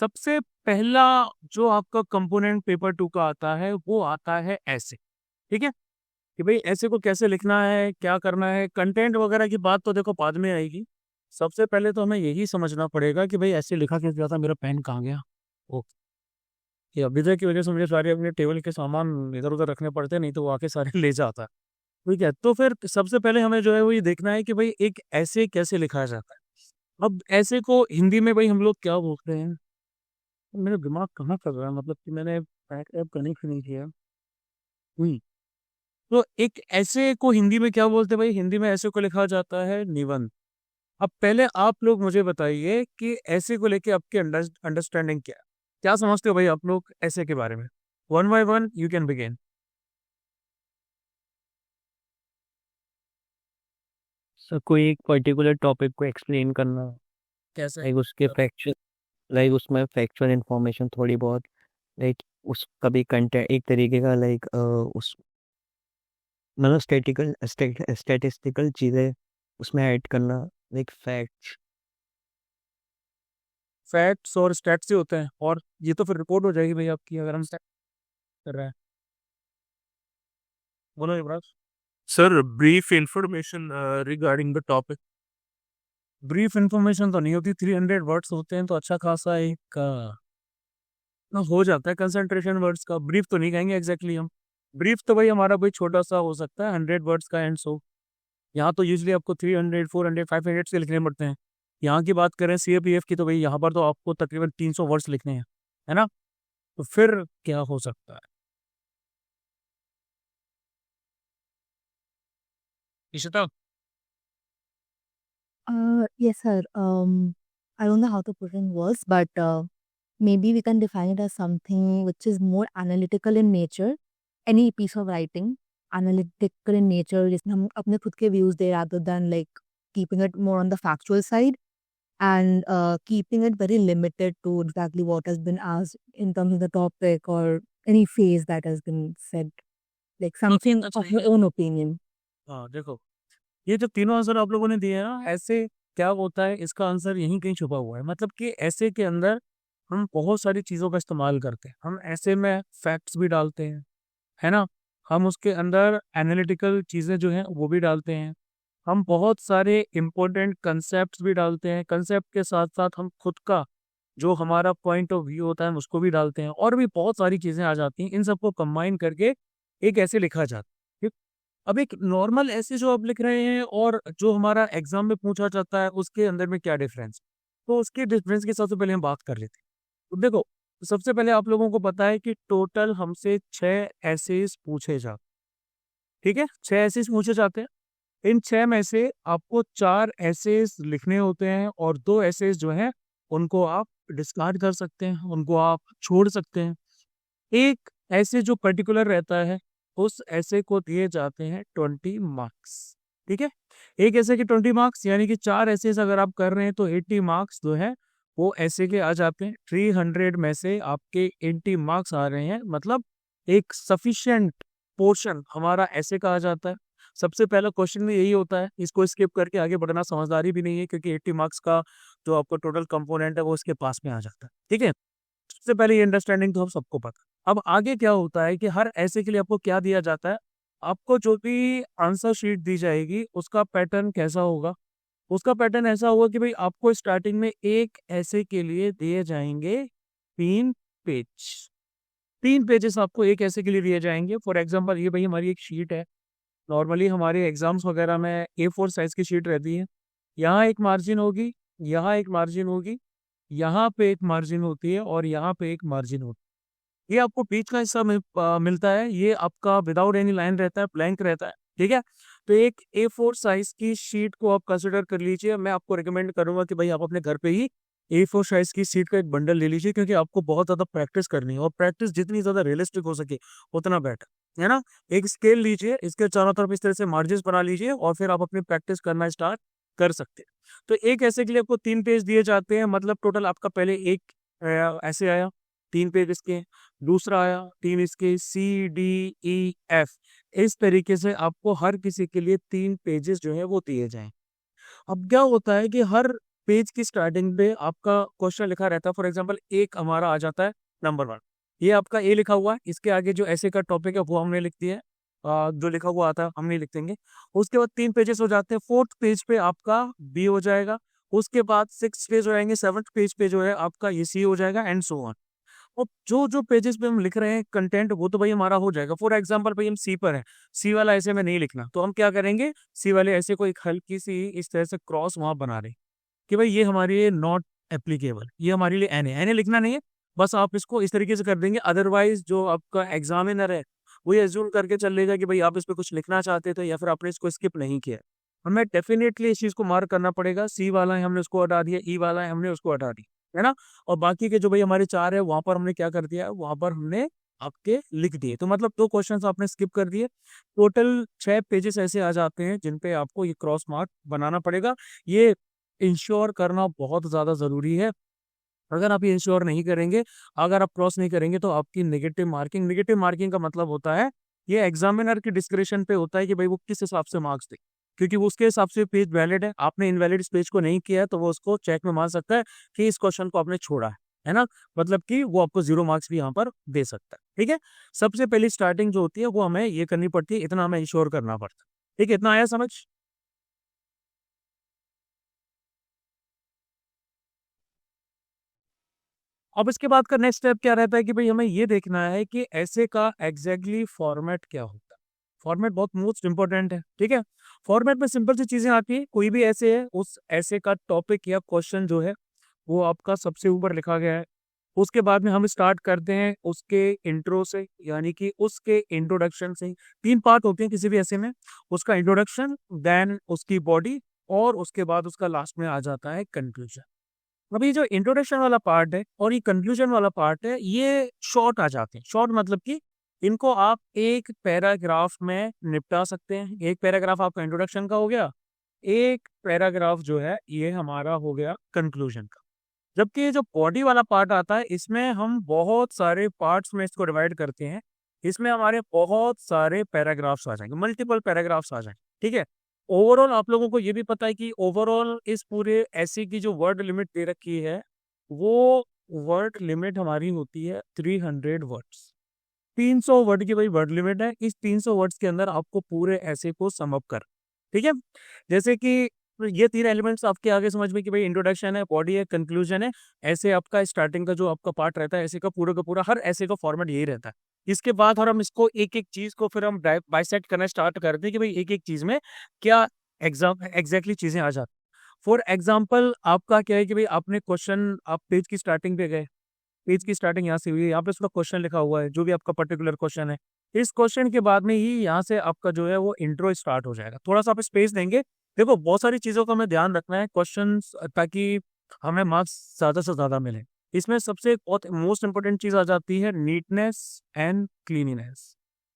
सबसे पहला जो आपका कंपोनेंट पेपर टू का आता है वो आता है ऐसे। ठीक है कि भाई ऐसे को कैसे लिखना है, क्या करना है, कंटेंट वगैरह की बात तो देखो बाद में आएगी। सबसे पहले तो हमें यही समझना पड़ेगा कि भाई ऐसे लिखा कैसे जाता, मेरा पेन कहाँ गया। ओके, ये अभ्युदय की वजह से मुझे सारे अपने टेबल के सामान इधर उधर रखने पड़ते हैं, नहीं तो वो आके सारे ले जाता है। ठीक है, तो फिर सबसे पहले हमें जो है वो ये देखना है कि भाई एक ऐसे कैसे लिखा जाता है। अब ऐसे को हिंदी में भाई हम लोग क्या बोलते हैं, मेरा दिमाग कहाँ कर रहा है, मतलब कि मैंने पैक ऐप कनेक्ट नहीं किया। हुई तो एक ऐसे को हिंदी में क्या बोलते हैं भाई, हिंदी में ऐसे को लिखा जाता है निबंध। अब पहले आप लोग मुझे बताइए कि ऐसे को लेके आपकी अंडरस्टैंडिंग क्या है, क्या समझते हो भाई आप लोग ऐसे के बारे में। One by one you can begin. Sir कोई एक पर्टिकुलर टॉपिक को एक्सप्लेन करना, कैसे? लाइक उसके फैक्चुअल, लाइक उसमें फैक्चुअल इंफॉर्मेशन थोड़ी बहुत, लाइक उसका भी कंटेंट एक तरीके का, लाइक उस मतलब स्टैटिस्टिकल चीज़ें उसमें ऐड करना, लाइक फैक्ट्स। फैक्ट्स और स्टैट्स से होते हैं, और ये तो फिर रिपोर्ट हो जाएगी भाई आपकी अगर हम स्टैट कर रहे हैं। बोलो युवराज। Sir, brief information regarding the topic. Brief information तो नहीं होती, 300 वर्ड्स होते हैं, तो अच्छा खासा एक हो जाता है कंसंट्रेशन वर्ड्स का। ब्रीफ तो नहीं कहेंगे एग्जैक्टली हम। ब्रीफ तो भाई हमारा भाई छोटा सा हो सकता है, 100 वर्ड्स का एंड सो। यहाँ तो यूजली आपको 300, 400, 500 से लिखने पड़ते हैं। यहाँ की बात करें CAPF की, तो भाई यहाँ पर तो आपको तकरीबन 300 वर्ड्स लिखने हैं, है ना। तो फिर क्या हो सकता है Ishita? Yes, sir. I don't know how to put in words, but maybe we can define it as something which is more analytical in nature. Any piece of writing, analytical in nature, जिसमें हम अपने खुद के views they rather than like keeping it more on the factual side and keeping it very limited to exactly what has been asked in terms of the topic or any phase that has been said, like something of your own opinion. हाँ देखो, ये जो तीनों answer आप लोगों ने दिए हैं ना, ऐसे क्या होता है, इसका आंसर यहीं कहीं छुपा हुआ है। मतलब कि ऐसे के अंदर हम बहुत सारी चीज़ों का इस्तेमाल करते हैं। हम ऐसे में फैक्ट्स भी डालते हैं, है ना। हम उसके अंदर एनालिटिकल चीज़ें जो हैं वो भी डालते हैं। हम बहुत सारे इम्पोर्टेंट कंसेप्ट भी डालते हैं। कंसेप्ट के साथ साथ हम खुद का जो हमारा पॉइंट ऑफ व्यू होता है उसको भी डालते हैं, और भी बहुत सारी चीज़ें आ जाती हैं। इन सबको कंबाइन करके एक ऐसे लिखा जाता है। ठीक? अब एक नॉर्मल ऐसे जो आप लिख रहे हैं और जो हमारा एग्जाम में पूछा जाता है उसके अंदर में क्या डिफरेंस, तो उसके डिफरेंस के सबसे पहले हम बात कर लेते हैं। तो देखो, सबसे पहले आप लोगों को पता है कि टोटल हमसे 6 एसेज पूछे जाते। ठीक है, 6 एसेज पूछे जाते हैं। इन 6 में से आपको 4 एसेज लिखने होते हैं, और 2 एसेज जो हैं उनको आप डिस्कार्ड कर सकते हैं, उनको आप छोड़ सकते हैं। एक ऐसे जो पर्टिकुलर रहता है, उस ऐसे को दिए जाते हैं 20 मार्क्स। ठीक है, एक ऐसे के 20 मार्क्स, यानी कि 4 एसेज अगर आप कर रहे हैं तो 80 मार्क्स जो है वो ऐसे के आ जाते हैं। 300 में से आपके 80 मार्क्स आ रहे हैं, मतलब एक सफिशिएंट पोर्शन हमारा ऐसे का आ जाता है। सबसे पहला क्वेश्चन में यही होता है, इसको स्किप करके आगे बढ़ना समझदारी भी नहीं है, क्योंकि 80 मार्क्स का जो आपका टोटल कंपोनेंट है वो इसके पास में आ जाता है। ठीक है, सबसे पहले ये अंडरस्टैंडिंग तो हम सबको पता है। अब आगे क्या होता है कि हर ऐसे के लिए आपको क्या दिया जाता है, आपको जो भी आंसर शीट दी जाएगी उसका पैटर्न कैसा होगा। उसका पैटर्न ऐसा होगा कि भाई आपको स्टार्टिंग में एक ऐसे के लिए दिए जाएंगे 3 पेज। 3 पेजेस आपको एक ऐसे के लिए दिए जाएंगे। फॉर एग्जाम्पल, ये भाई हमारी एक शीट है। नॉर्मली हमारे एग्जाम्स वगैरह में A4 साइज की शीट रहती है। यहाँ एक मार्जिन होगी, यहाँ एक मार्जिन होगी, यहाँ पे एक मार्जिन होती है, और यहाँ पे एक मार्जिन होती है। ये आपको बीच का हिस्सा मिलता है, ये आपका विदाउट एनी लाइन रहता है, ब्लैंक रहता है। ठीक है, तो एक A4 साइज की शीट को आप कंसिडर कर लीजिए। मैं आपको रिकमेंड करूंगा कि भाई आप अपने घर पे ही A4 साइज की शीट का एक बंडल ले लीजिए, क्योंकि आपको बहुत ज्यादा प्रैक्टिस करनी है, और प्रैक्टिस जितनी ज्यादा रियलिस्टिक हो सके उतना बेटर, है ना। एक स्केल लीजिए, इसके चारों तरफ इस तरह से मार्जिन बना लीजिए, और फिर आप अपनी प्रैक्टिस करना स्टार्ट कर सकते हैं। तो एक ऐसे के लिए आपको 3 पेज दिए जाते हैं, मतलब टोटल आपका पहले एक ऐसे आया, 3 पेज इसके। दूसरा आया 3 इसके, C D E F। इस तरीके से आपको हर किसी के लिए 3 पेजेस जो है वो दिए जाएं। अब क्या होता है कि हर पेज की स्टार्टिंग पे आपका क्वेश्चन लिखा रहता है। फॉर एग्जांपल एक हमारा आ जाता है नंबर 1, ये आपका ए लिखा हुआ है, इसके आगे जो ऐसे का टॉपिक है वो हमने लिख दिया है, जो लिखा हुआ आता है हम नहीं लिख देंगे। उसके बाद 3 पेजेस हो जाते हैं, 4th पेज पे आपका बी हो जाएगा, उसके बाद 6 पेज हो जाएंगे, 7th पेज पे जो है आपका ये सी हो जाएगा एंड सो ऑन। और जो जो पेजेस पे हम लिख रहे हैं कंटेंट वो तो भाई हमारा हो जाएगा। फॉर एग्जांपल भाई हम सी पर हैं, सी वाला ऐसे में नहीं लिखना, तो हम क्या करेंगे, सी वाले ऐसे को एक हल्की सी इस तरह से क्रॉस वहां बना रहे कि भाई ये हमारे लिए नॉट एप्लीकेबल, ये हमारे लिए एन है, लिखना नहीं है, बस आप इसको इस तरीके से कर देंगे। अदरवाइज जो आपका एग्जामिनर है वो ये एज्यूम करके चल लेगा कि भाई आप इस पे कुछ लिखना चाहते थे या फिर आपने इसको स्किप नहीं किया। हमें डेफिनेटली इस चीज को मार्क करना पड़ेगा, सी वाला है हमने उसको हटा दिया, ई वाला है हमने उसको हटा दिया, है ना। और बाकी के जो भाई हमारे 4 है वहां पर हमने क्या कर दिया, वहां पर हमने आपके लिख दिए। तो मतलब 2 क्वेश्चंस आपने स्किप कर दिए। टोटल 6 पेजेस ऐसे आ जाते हैं जिन पे आपको ये क्रॉस मार्क बनाना पड़ेगा। ये इंश्योर करना बहुत ज्यादा जरूरी है। अगर आप ये इंश्योर नहीं करेंगे, अगर आप क्रॉस नहीं करेंगे तो आपकी नेगेटिव मार्किंग का मतलब होता है ये एग्जामिनर की डिस्क्रिप्शन पे होता है कि भाई वो किस हिसाब से मार्क्स दे, क्योंकि वो उसके हिसाब से पेज वैलिड है। आपने इनवैलिड इस पेज को नहीं किया है तो वो उसको चेक में मान सकता है कि इस क्वेश्चन को आपने छोड़ा है ना, मतलब कि वो आपको 0 मार्क्स भी यहाँ पर दे सकता है। ठीक है, सबसे पहली स्टार्टिंग जो होती है वो हमें ये करनी पड़ती है, इतना हमें इंश्योर करना पड़ता है। ठीक है, इतना आया समझ। अब इसके बाद का नेक्स्ट स्टेप क्या रहता है कि भाई हमें ये देखना है कि ऐसे का एग्जैक्टली फॉर्मेट क्या होता है। फॉर्मेट बहुत मोस्ट इंपॉर्टेंट है। ठीक है, फॉर्मेट में सिंपल सी चीजें आती है, कोई भी ऐसे है उस ऐसे का टॉपिक या क्वेश्चन जो है वो आपका सबसे ऊपर लिखा गया है। उसके बाद में हम स्टार्ट करते हैं उसके इंट्रो से, यानी कि उसके इंट्रोडक्शन से। 3 पार्ट होते हैं किसी भी ऐसे में, उसका इंट्रोडक्शन, देन उसकी बॉडी, और उसके बाद उसका लास्ट में आ जाता है कंक्लूजन। अब ये जो इंट्रोडक्शन वाला पार्ट है और ये कंक्लूजन वाला पार्ट है ये शॉर्ट आ जाते हैं। शॉर्ट मतलब कि इनको आप एक पैराग्राफ में निपटा सकते हैं। एक पैराग्राफ आपका इंट्रोडक्शन का हो गया, एक पैराग्राफ जो है ये हमारा हो गया कंक्लूजन का। जबकि ये जो बॉडी वाला पार्ट आता है इसमें हम बहुत सारे पार्ट्स में इसको डिवाइड करते हैं। इसमें हमारे बहुत सारे पैराग्राफ्स आ जाएंगे, मल्टीपल पैराग्राफ्स आ जाएंगे। ठीक है, ओवरऑल आप लोगों को ये भी पता है कि ओवरऑल इस पूरे ऐसे की जो वर्ड लिमिट दे रखी है वो वर्ड लिमिट हमारी होती है 300 वर्ड्स। 300 वर्ड की भाई वर्ड लिमिट है। इस 300 वर्ड्स के अंदर आपको पूरे ऐसे को सम अप कर, ठीक है, जैसे कि ये 3 एलिमेंट्स आपके आगे समझ में कि भाई इंट्रोडक्शन है, बॉडी है, कंक्लूजन है। ऐसे आपका स्टार्टिंग का जो आपका पार्ट रहता है ऐसे का पूरा हर ऐसे का फॉर्मेट यही रहता है। इसके बाद और हम इसको एक एक चीज को फिर हम बाइसेक्ट करना स्टार्ट करते हैं कि भाई एक एक चीज में क्या एग्जैक्टली चीजें आ जाती। फॉर एग्जाम्पल आपका क्या है कि भाई आपने क्वेश्चन, आप पेज की स्टार्टिंग पे गए, पेज की स्टार्टिंग यहाँ से हुई है, यहाँ पे उसका क्वेश्चन लिखा हुआ है जो भी आपका पर्टिकुलर क्वेश्चन है। इस क्वेश्चन के बाद में ही यहाँ से आपका जो है वो इंट्रो स्टार्ट हो जाएगा। थोड़ा सा आप स्पेस देंगे। देखो बहुत सारी चीजों का हमें ध्यान रखना है क्वेश्चन, ताकि हमें मार्क्स ज्यादा से ज्यादा मिले। इसमें सबसे बहुत मोस्ट इंपोर्टेंट चीज आ जाती है नीटनेस एंड क्लीनिनेस।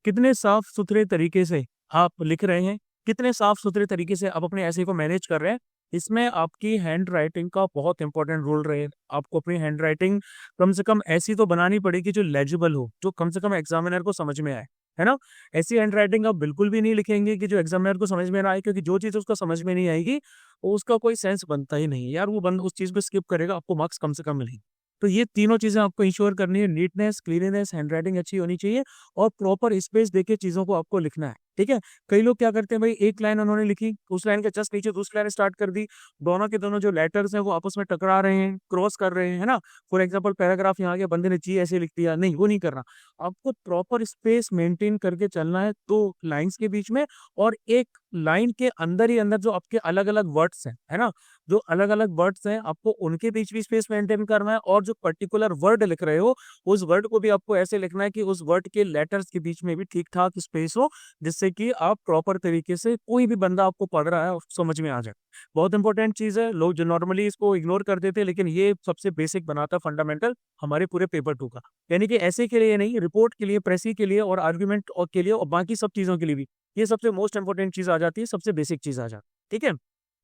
कितने साफ सुथरे तरीके से आप लिख रहे हैं, कितने साफ सुथरे तरीके से आप अपने ऐसे को मैनेज कर रहे हैं, इसमें आपकी हैंड राइटिंग का बहुत इंपॉर्टेंट रोल रहे। आपको अपनी हैंड राइटिंग कम से कम ऐसी तो बनानी पड़ेगी जो लेजिबल हो, जो कम से कम एग्जामिनर को समझ में आए, है ना। ऐसी हैंड राइटिंग आप बिल्कुल भी नहीं लिखेंगे कि जो एग्जामिनर को समझ में ना आए, क्योंकि जो चीज उसको समझ में नहीं आएगी उसका कोई सेंस बनता ही नहीं है यार, वो बंद उस चीज को स्किप करेगा, आपको मार्क्स कम से कम मिलेंगे। तो ये तीनों चीजें आपको इंश्योर करनी है, नीटनेस, क्लीननेस, हैंड राइटिंग अच्छी होनी चाहिए और प्रॉपर स्पेस देके चीजों को आपको लिखना है। ठीक है, कई लोग क्या करते हैं भाई, एक लाइन उन्होंने लिखी, उस लाइन के जस्ट नीचे दूसरी लाइन स्टार्ट कर दी, दोनों के दोनों जो लेटर्स हैं वो आपस में टकरा रहे हैं, क्रॉस कर रहे हैं, है ना। फॉर एग्जांपल पैराग्राफ यहाँ के बंदे ने जी ऐसे लिख दिया, नहीं वो नहीं करना। आपको प्रॉपर स्पेस मेंटेन करके चलना है 2 लाइंस के बीच में, और एक लाइन के अंदर ही अंदर जो आपके अलग अलग वर्ड्स हैं, है ना, जो अलग अलग वर्ड्स हैं आपको उनके बीच भी स्पेस मेंटेन करना है। और जो पर्टिकुलर वर्ड लिख रहे हो उस वर्ड को भी आपको ऐसे लिखना है कि उस वर्ड के लेटर्स के बीच में भी ठीक ठाक स्पेस हो, जिससे कि आप प्रॉपर तरीके से कोई भी बंदा आपको पढ़ रहा है समझ में आ जाए। बहुत इंपॉर्टेंट चीज है, लोग जो नॉर्मली इसको इग्नोर कर देते हैं, लेकिन ये सबसे बेसिक बनाता है फंडामेंटल हमारे पूरे पेपर 2 का। यानी कि ऐसे के लिए नहीं, रिपोर्ट के लिए, प्रेसी के लिए और आर्ग्यूमेंट और के लिए और बाकी सब चीजों के लिए भी ये सबसे मोस्ट इंपॉर्टेंट चीज आ जाती है, सबसे बेसिक चीज आ जाती है। ठीक है,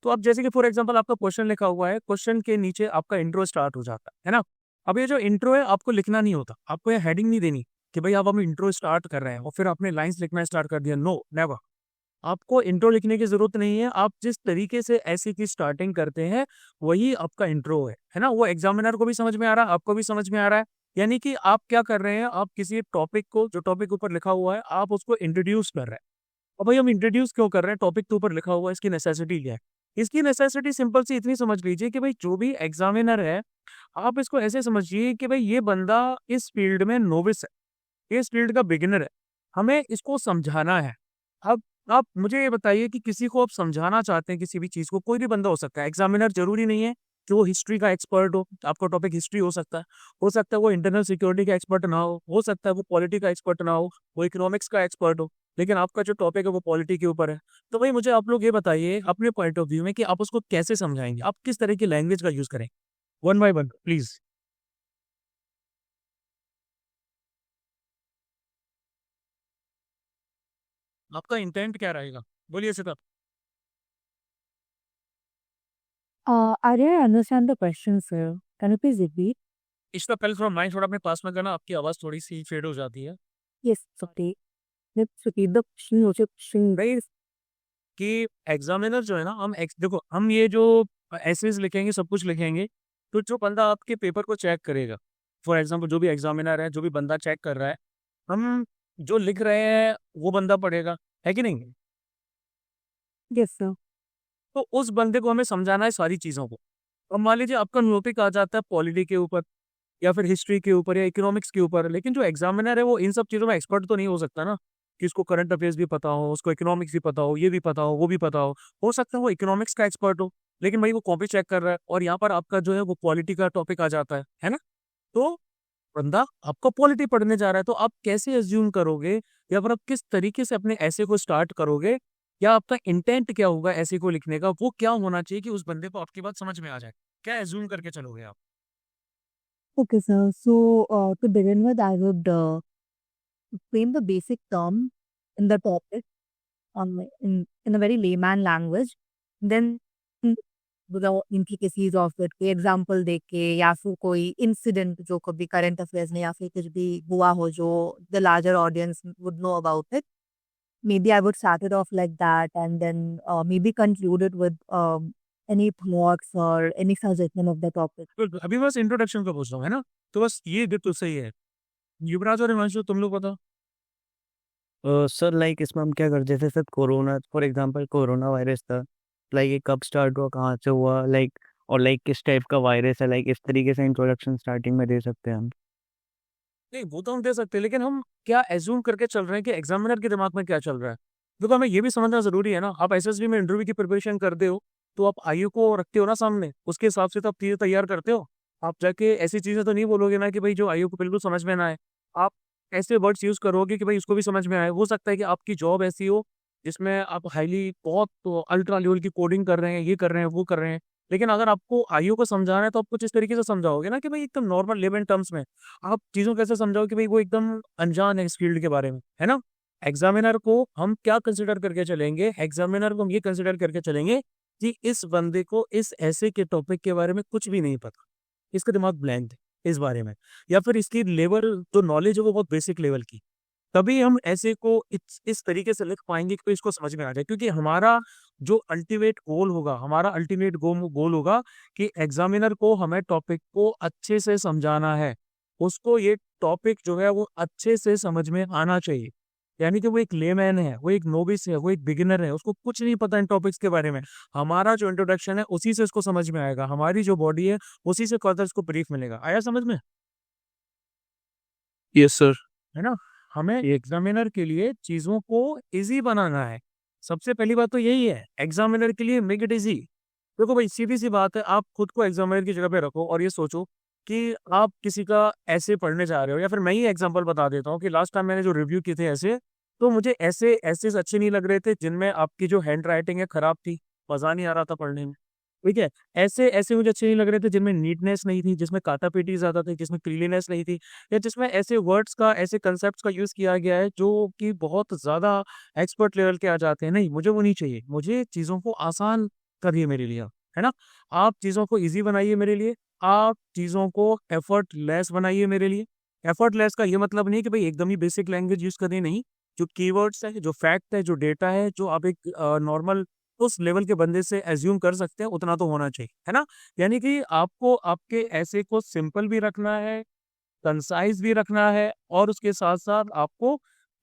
तो अब जैसे कि फॉर एग्जांपल आपका क्वेश्चन लिखा हुआ है, क्वेश्चन के नीचे आपका इंट्रो स्टार्ट हो जाता है ना। अब ये जो इंट्रो है आपको लिखना नहीं होता, आपको ये हेडिंग नहीं देनी कि भाई आप हम इंट्रो स्टार्ट कर रहे हैं और फिर आपने लाइंस लिखना स्टार्ट कर दिया, नो नेवर। आपको इंट्रो लिखने की जरूरत नहीं है। आप जिस तरीके से ऐसे की स्टार्टिंग करते हैं वही आपका इंट्रो है ना। वो एग्जामिनर को भी समझ में आ रहा है, आपको भी समझ में आ रहा है। यानी कि आप क्या कर रहे हैं, आप किसी टॉपिक को, जो टॉपिक ऊपर लिखा हुआ है, आप उसको इंट्रोड्यूस कर रहे हैं। और भाई हम इंट्रोड्यूस क्यों कर रहे हैं, टॉपिक के ऊपर लिखा हुआ है, इसकी नेसेसिटी क्या है? इसकी नेसेसिटी सिंपल सी इतनी समझ लीजिए कि भाई जो भी एग्जामिनर है, आप इसको ऐसे समझिए कि भाई ये बंदा इस फील्ड में नोविस है, इस फील्ड का बिगिनर है, हमें इसको समझाना है। अब आप मुझे ये बताइए कि किसी को आप समझाना चाहते हैं किसी भी चीज को, कोई भी बंदा हो सकता है, एग्जामिनर जरूरी नहीं है कि वो हिस्ट्री का एक्सपर्ट हो, आपका टॉपिक हिस्ट्री हो सकता है वो इंटरनल सिक्योरिटी का एक्सपर्ट ना हो सकता है वो पॉलिटी का एक्सपर्ट ना हो, वो इकोनॉमिक्स का एक्सपर्ट हो, लेकिन आपका जो टॉपिक है वो पॉलिटी के ऊपर है। तो भाई मुझे आप लोग ये बताइए अपने पॉइंट ऑफ व्यू में कि आप उसको कैसे समझाएंगे, आप किस तरह की लैंग्वेज का यूज करें। One by one please. आपका इंटेंट क्या रहेगा, बोलिए Siddharth. I didn't understand the question, sir. Can you please repeat? इसका पहले थोड़ा माइंड थोड़ा अपने पास में करना, आपकी आवाज थोड़ी सी फेड हो जाती है। Yes, sorry. Let's repeat the question. What's your question? भाई कि एग्जामिनर जो है ना, देखो हम ये जो एसेज लिखेंगे, सब कुछ लिखेंगे, तो जो बंदा आपके पेपर को चेक करेगा, फॉर एग्जांपल जो भी एग्जामिनर है, जो भी बंदा चेक कर रहा है, हम जो लिख रहे हैं वो बंदा पढ़ेगा, है कि नहीं? Yes, sir. तो उस बंदे को हमें समझाना है सारी चीजों को। अब मान लीजिए आपका टॉपिक आ जाता है पॉलिटी के ऊपर, या फिर हिस्ट्री के ऊपर, या इकोनॉमिक्स के ऊपर, लेकिन जो एग्जामिनर है वो इन सब चीज़ों में एक्सपर्ट तो नहीं हो सकता ना, कि उसको करंट अफेयर्स भी पता हो, उसको इकोनॉमिक्स भी पता हो, ये भी पता हो, वो भी पता हो सकता है वो इकोनॉमिक्स का एक्सपर्ट हो, लेकिन भाई वो कॉपी चेक कर रहा है और यहाँ पर आपका जो है वो पॉलिटी का टॉपिक आ जाता है ना। तो बंदा आपका पॉलिटी पढ़ने जा रहा है, तो आप कैसे एज्यूम करोगे, या फिर आप किस तरीके से अपने ऐसे को स्टार्ट करोगे, या आपका इंटेंट क्या होगा ऐसे को लिखने का, वो क्या होना चाहिए कि उस बंदे को आपकी बात समझ में आ जाए, क्या एज्यूम करके चलोगे आप? Okay, sir. So, to begin with, I would frame the basic term in the topic in a very layman language. Then, mm, the intricacies of it, कोई एग्जाम्पल दे के, या फिर कोई इंसिडेंट जो कभी करंट अफेयर्स में या फिर कुछ भी हुआ हो जो the larger audience would know about it. Maybe I would start it off like that, and then maybe conclude it with any thoughts or any suggestion of the topic. बिल्कुल, अभी बस इंट्रोडक्शन का पूछ रहा हूँ, है ना? तो बस ये बिल्कुल सही है। युवराज और हिमांशु तुम लोग बताओ। सर लाइक इसमें हम क्या करते, जैसे sir corona for example corona virus था, लाइक ये कब स्टार्ट हुआ, कहाँ से हुआ, लाइक और लाइक किस टाइप का वायरस है, लाइक इस तरीके से इंट्रोडक्शन स्टार्टिंग में दे सकते हैं हम। नहीं वो तो हम दे सकते हैं, लेकिन हम क्या एज्यूम करके चल रहे हैं कि एग्जामिनर के दिमाग में क्या चल रहा है। देखो हमें ये भी समझना जरूरी है ना, आप एसएसबी में इंटरव्यू की प्रिपरेशन करते हो, तो आप आयु को रखते हो ना सामने, उसके हिसाब से तो आप चीजें तैयार करते हो। आप जाके ऐसी चीजें तो नहीं बोलोगे ना कि भाई जो आयु को बिल्कुल समझ में ना आए। आप ऐसे वर्ड्स यूज करोगे कि भाई उसको भी समझ में आए। हो सकता है कि आपकी जॉब ऐसी हो जिसमें आप हाईली बहुत अल्ट्रा लेवल की कोडिंग कर रहे हैं, ये कर रहे हैं, वो कर रहे हैं, लेकिन अगर आपको आयु को समझाना है तो आप कुछ इस तरीके से समझाओगे ना कि भाई एकदम नॉर्मल लेमन टर्म्स में। आप चीजों कैसे समझाओ कि भाई वो एकदम अनजान है इस फील्ड के बारे में, है ना। एग्जामिनर को हम क्या कंसिडर करके चलेंगे, एग्जामिनर को हम ये कंसिडर करके चलेंगे कि इस बंदे को इस ऐसे के टॉपिक के बारे में कुछ भी नहीं पता, इसका दिमाग ब्लैंक है इस बारे में, या फिर इसकी लेवल जो नॉलेज है वो बहुत बेसिक लेवल की। तभी हम ऐसे को इस तरीके से लिख पाएंगे कि इसको समझ में आ जाए, क्योंकि हमारा जो अल्टीमेट गोल होगा, हमारा अल्टीमेट गोल होगा कि एग्जामिनर को हमें टॉपिक को अच्छे से समझाना है। उसको ये टॉपिक जो है वो अच्छे से समझ में आना चाहिए। यानी कि वो एक लेमैन है, वो एक नोविस है, वो एक बिगिनर है, उसको कुछ नहीं पता इन टॉपिक्स के बारे में। हमारा जो इंट्रोडक्शन है उसी से उसको समझ में आएगा, हमारी जो बॉडी है उसी से फर्दर उसको ब्रीफ मिलेगा। आया समझ में? Yes, sir. है ना। हमें एग्जामिनर के लिए चीजों को इजी बनाना है। सबसे पहली बात तो यही है, एग्जामिनर के लिए मेक इट इजी। देखो भाई सीधी सी बात है, आप खुद को एग्जामिनर की जगह पे रखो और ये सोचो कि आप किसी का ऐसे पढ़ने जा रहे हो, या फिर मैं ही एग्जांपल बता देता हूँ कि लास्ट टाइम मैंने जो रिव्यू किए थे ऐसे, तो मुझे ऐसे ऐसे अच्छे नहीं लग रहे थे जिनमें आपकी जो हैंड राइटिंग है खराब थी, मजा नहीं आ रहा था पढ़ने में। ठीक है, ऐसे ऐसे मुझे अच्छे नहीं लग रहे थे जिनमें नीटनेस नहीं थी, जिसमें काटापीटी ज्यादा थी, जिसमें क्लीनलीनेस नहीं थी, या जिसमें ऐसे वर्ड्स का, ऐसे कंसेप्ट का यूज किया गया है जो कि बहुत ज्यादा एक्सपर्ट लेवल के आ जाते हैं। नहीं, मुझे वो नहीं चाहिए। मुझे चीजों को आसान करिए मेरे लिए, है ना। आप चीजों को इजी बनाइए मेरे लिए, आप चीजों को एफर्ट लेस बनाइए मेरे लिए। एफर्ट लेस का ये मतलब नहीं कि भाई एकदम ही बेसिक लैंग्वेज यूज करनी, नहीं। जो कीवर्ड्स है, जो फैक्ट है, जो डेटा है, जो आप एक नॉर्मल उस लेवल के बंदे से एज्यूम कर सकते हैं, उतना तो होना चाहिए, है ना? यानी कि आपको आपके ऐसे को सिंपल भी रखना है, कंसाइज भी रखना है, और उसके साथ साथ आपको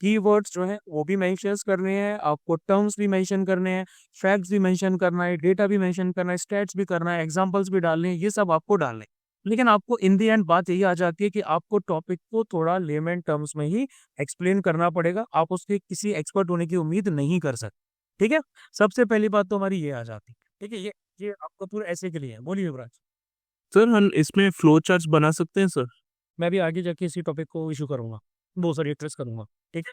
कीवर्ड्स जो हैं वो भी मेंशन करने हैं, आपको टर्म्स भी मेंशन करने हैं, फैक्ट्स भी मेंशन करना है, डेटा भी मेंशन करना है, स्टैट्स भी करना है, एग्जांपल्स भी डालने हैं, ये सब आपको डालने हैं। लेकिन आपको इन दी एंड बात यही आ जाती है कि आपको टॉपिक को थोड़ा लेमन टर्म्स में ही एक्सप्लेन करना पड़ेगा, आप उसके किसी एक्सपर्ट होने की उम्मीद नहीं कर सकते। ठीक है, सबसे पहली बात तो हमारी ये आ जाती है। ठीक है, ये आपका पूरा ऐसे के लिए है। बोलिए युवराज। सर हम इसमें फ्लो चार्ट्स बना सकते हैं सर? मैं भी आगे जाके इसी टॉपिक को इशू करूंगा, बहुत सारी एड्रेस करूंगा। ठीक है,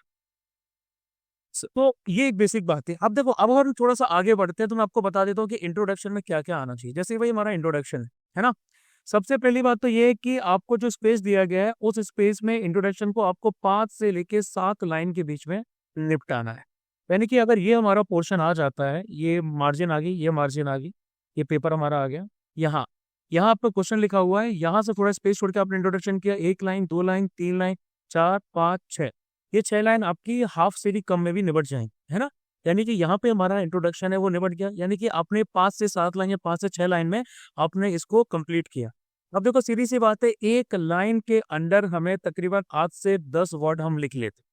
तो ये एक बेसिक बात है। अब देखो, अब हम थोड़ा सा आगे बढ़ते हैं तो मैं आपको बता देता हूँ कि इंट्रोडक्शन में क्या क्या आना चाहिए। जैसे भाई हमारा इंट्रोडक्शन है ना, सबसे पहली बात तो ये है कि आपको जो स्पेस दिया गया है उस स्पेस में इंट्रोडक्शन को आपको 5 से लेके 7 लाइन के बीच में निपटाना है। यानी कि अगर ये हमारा पोर्शन आ जाता है, ये मार्जिन आ गई, ये मार्जिन आ गई, ये पेपर हमारा आ गया, यहाँ यहाँ आपका क्वेश्चन लिखा हुआ है, यहाँ से थोड़ा स्पेस छोड़ के आपने इंट्रोडक्शन किया, 1 लाइन, 2 लाइन, 3 लाइन, 4, 5, 6, ये 6 लाइन आपकी हाफ से भी कम में भी निबट जाएंगी, है ना? यानी कि यहाँ पे हमारा इंट्रोडक्शन है वो निबट गया, यानी कि आपने 5 से 7 लाइन या 5 से 6 लाइन में आपने इसको कंप्लीट किया। अब देखो सीधी सी बात है, एक लाइन के अंडर हमें तकरीबन 8 से 10 वर्ड हम लिख लेते हैं।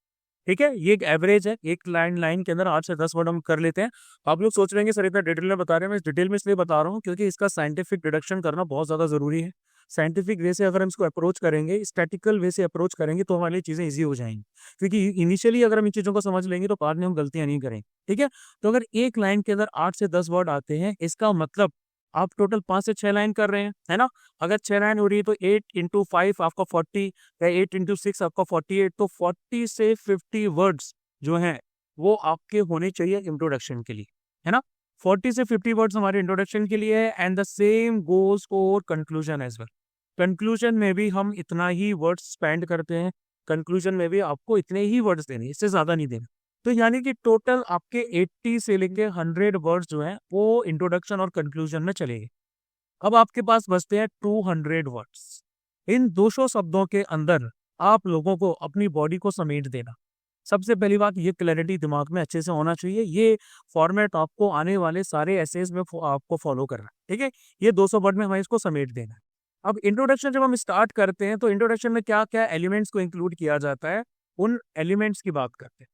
ठीक है, ये एक एवरेज है, एक लाइन के अंदर 8 से 10 वर्ड हम कर लेते हैं। आप लोग सोच रहे हैं सर इतना डिटेल में बता रहे हैं, मैं इस डिटेल में इसलिए बता रहा हूँ क्योंकि इसका साइंटिफिक डिडक्शन करना बहुत ज़्यादा ज़रूरी है। साइंटिफिक वे से अगर हम इसको अप्रोच करेंगे, स्टैटिकल वे से अप्रोच करेंगे तो हमारे लिए चीज़ें ईजी हो जाएंगी, क्योंकि इनिशियली अगर हम इन चीज़ों को समझ लेंगे तो बाद में हम गलतियाँ नहीं करेंगे। ठीक है, तो अगर एक लाइन के अंदर 8 से 10 वर्ड आते हैं, इसका मतलब आप टोटल 5 से 6 लाइन कर रहे हैं, है ना? अगर 6 लाइन हो रही है तो 8 इंटू 5 आपका 40 या 8 इंटू 6 आपका 48, तो 40 से 50 वर्ड्स जो हैं वो आपके होने चाहिए इंट्रोडक्शन के लिए, है ना? 40 से 50 वर्ड्स हमारे इंट्रोडक्शन के लिए है, and the same goes for conclusion as well. Conclusion में भी हम इतना ही वर्ड्स स्पेंड करते हैं, कंक्लूजन में भी आपको इतने ही वर्ड्स देने, इससे ज़्यादा नहीं देने। तो यानी कि टोटल आपके 80 से लेके 100 वर्ड्स जो हैं वो इंट्रोडक्शन और कंक्लूजन में चलेंगे। अब आपके पास बचते हैं 200 वर्ड्स। इन 200 शब्दों के अंदर आप लोगों को अपनी बॉडी को समेट देना। सबसे पहली बात, ये क्लैरिटी दिमाग में अच्छे से होना चाहिए। ये फॉर्मेट आपको आने वाले सारे एसेज में आपको फॉलो करना है। ठीक है, ये 200 वर्ड में हमें इसको समेट देना है। अब इंट्रोडक्शन जब हम स्टार्ट करते हैं तो इंट्रोडक्शन में क्या क्या एलिमेंट्स को इंक्लूड किया जाता है, उन एलिमेंट्स की बात करते हैं।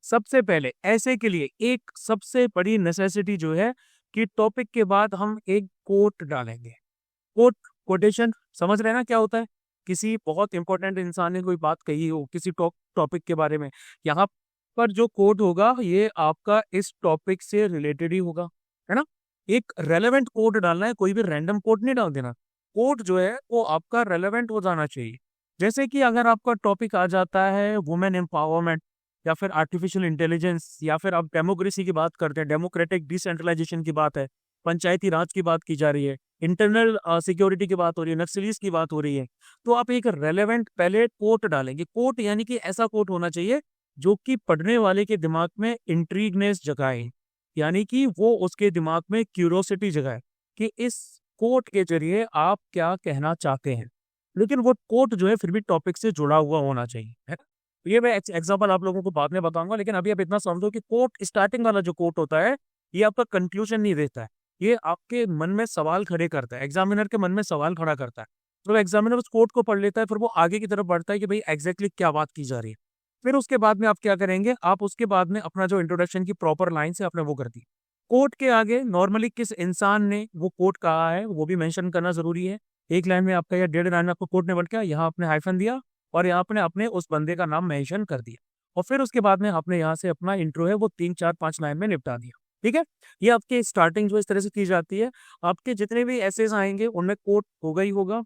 सबसे पहले ऐसे के लिए एक सबसे बड़ी नेसेसिटी जो है कि टॉपिक के बाद हम एक कोट डालेंगे। कोट, कोटेशन समझ रहे हैं ना क्या होता है? किसी बहुत इंपॉर्टेंट इंसान ने कोई बात कही हो किसी टॉपिक के बारे में, यहाँ पर जो कोट होगा ये आपका इस टॉपिक से रिलेटेड ही होगा, है ना? एक रेलेवेंट कोट डालना है, कोई भी रैंडम कोट नहीं डाल देना। कोट जो है वो आपका रेलेवेंट हो जाना चाहिए। जैसे कि अगर आपका टॉपिक आ जाता है वुमेन एम्पावरमेंट, या फिर आर्टिफिशियल इंटेलिजेंस, या फिर आप डेमोक्रेसी की बात करते हैं, डेमोक्रेटिक डिसेंट्रलाइजेशन की बात है, पंचायती राज की बात की जा रही है, इंटरनल सिक्योरिटी की बात हो रही है, नक्सलीज की बात हो रही है, तो आप एक रेलेवेंट पहले कोट डालेंगे। कोट यानी कि ऐसा कोट होना चाहिए जो कि पढ़ने वाले के दिमाग में इंट्रीगनेस जगाए, यानी कि वो उसके दिमाग में क्यूरोसिटी जगाए कि इस कोट के जरिए आप क्या कहना चाहते हैं। लेकिन वो कोट जो है फिर भी टॉपिक से जुड़ा हुआ होना चाहिए, है ना? ये मैं एग्जांपल आप लोगों को बाद में बताऊंगा, लेकिन अभी आप इतना समझो कि कोट, स्टार्टिंग वाला जो कोट होता है ये आपका कंक्लूजन नहीं देता है, ये आपके मन में सवाल खड़े करता है, एग्जामिनर के मन में सवाल खड़ा करता है। तो एग्जामिनर उस कोट को पढ़ लेता है, फिर वो आगे की तरफ बढ़ता है कि भाई एग्जैक्टली क्या बात की जा रही है। फिर उसके बाद में आप क्या करेंगे, आप उसके बाद में अपना जो इंट्रोडक्शन की प्रॉपर लाइन से आपने वो कर दी। कोट के आगे नॉर्मली किस इंसान ने वो कोट कहा है वो भी मेंशन करना जरूरी है। एक लाइन में आपका या 1.5 लाइन में आपको कोट ने बढ़ गया, यहाँ आपने हाइफन दिया और यहाँ आपने अपने उस बंदे का नाम मेंशन कर दिया, और फिर उसके बाद में आपने यहाँ से अपना इंट्रो है वो 3, 4, 5 लाइन में निपटा दिया। ठीक है, ये आपकी स्टार्टिंग जो इस तरह से की जाती है। आपके जितने भी एसेज आएंगे उनमें कोट होगा ही होगा।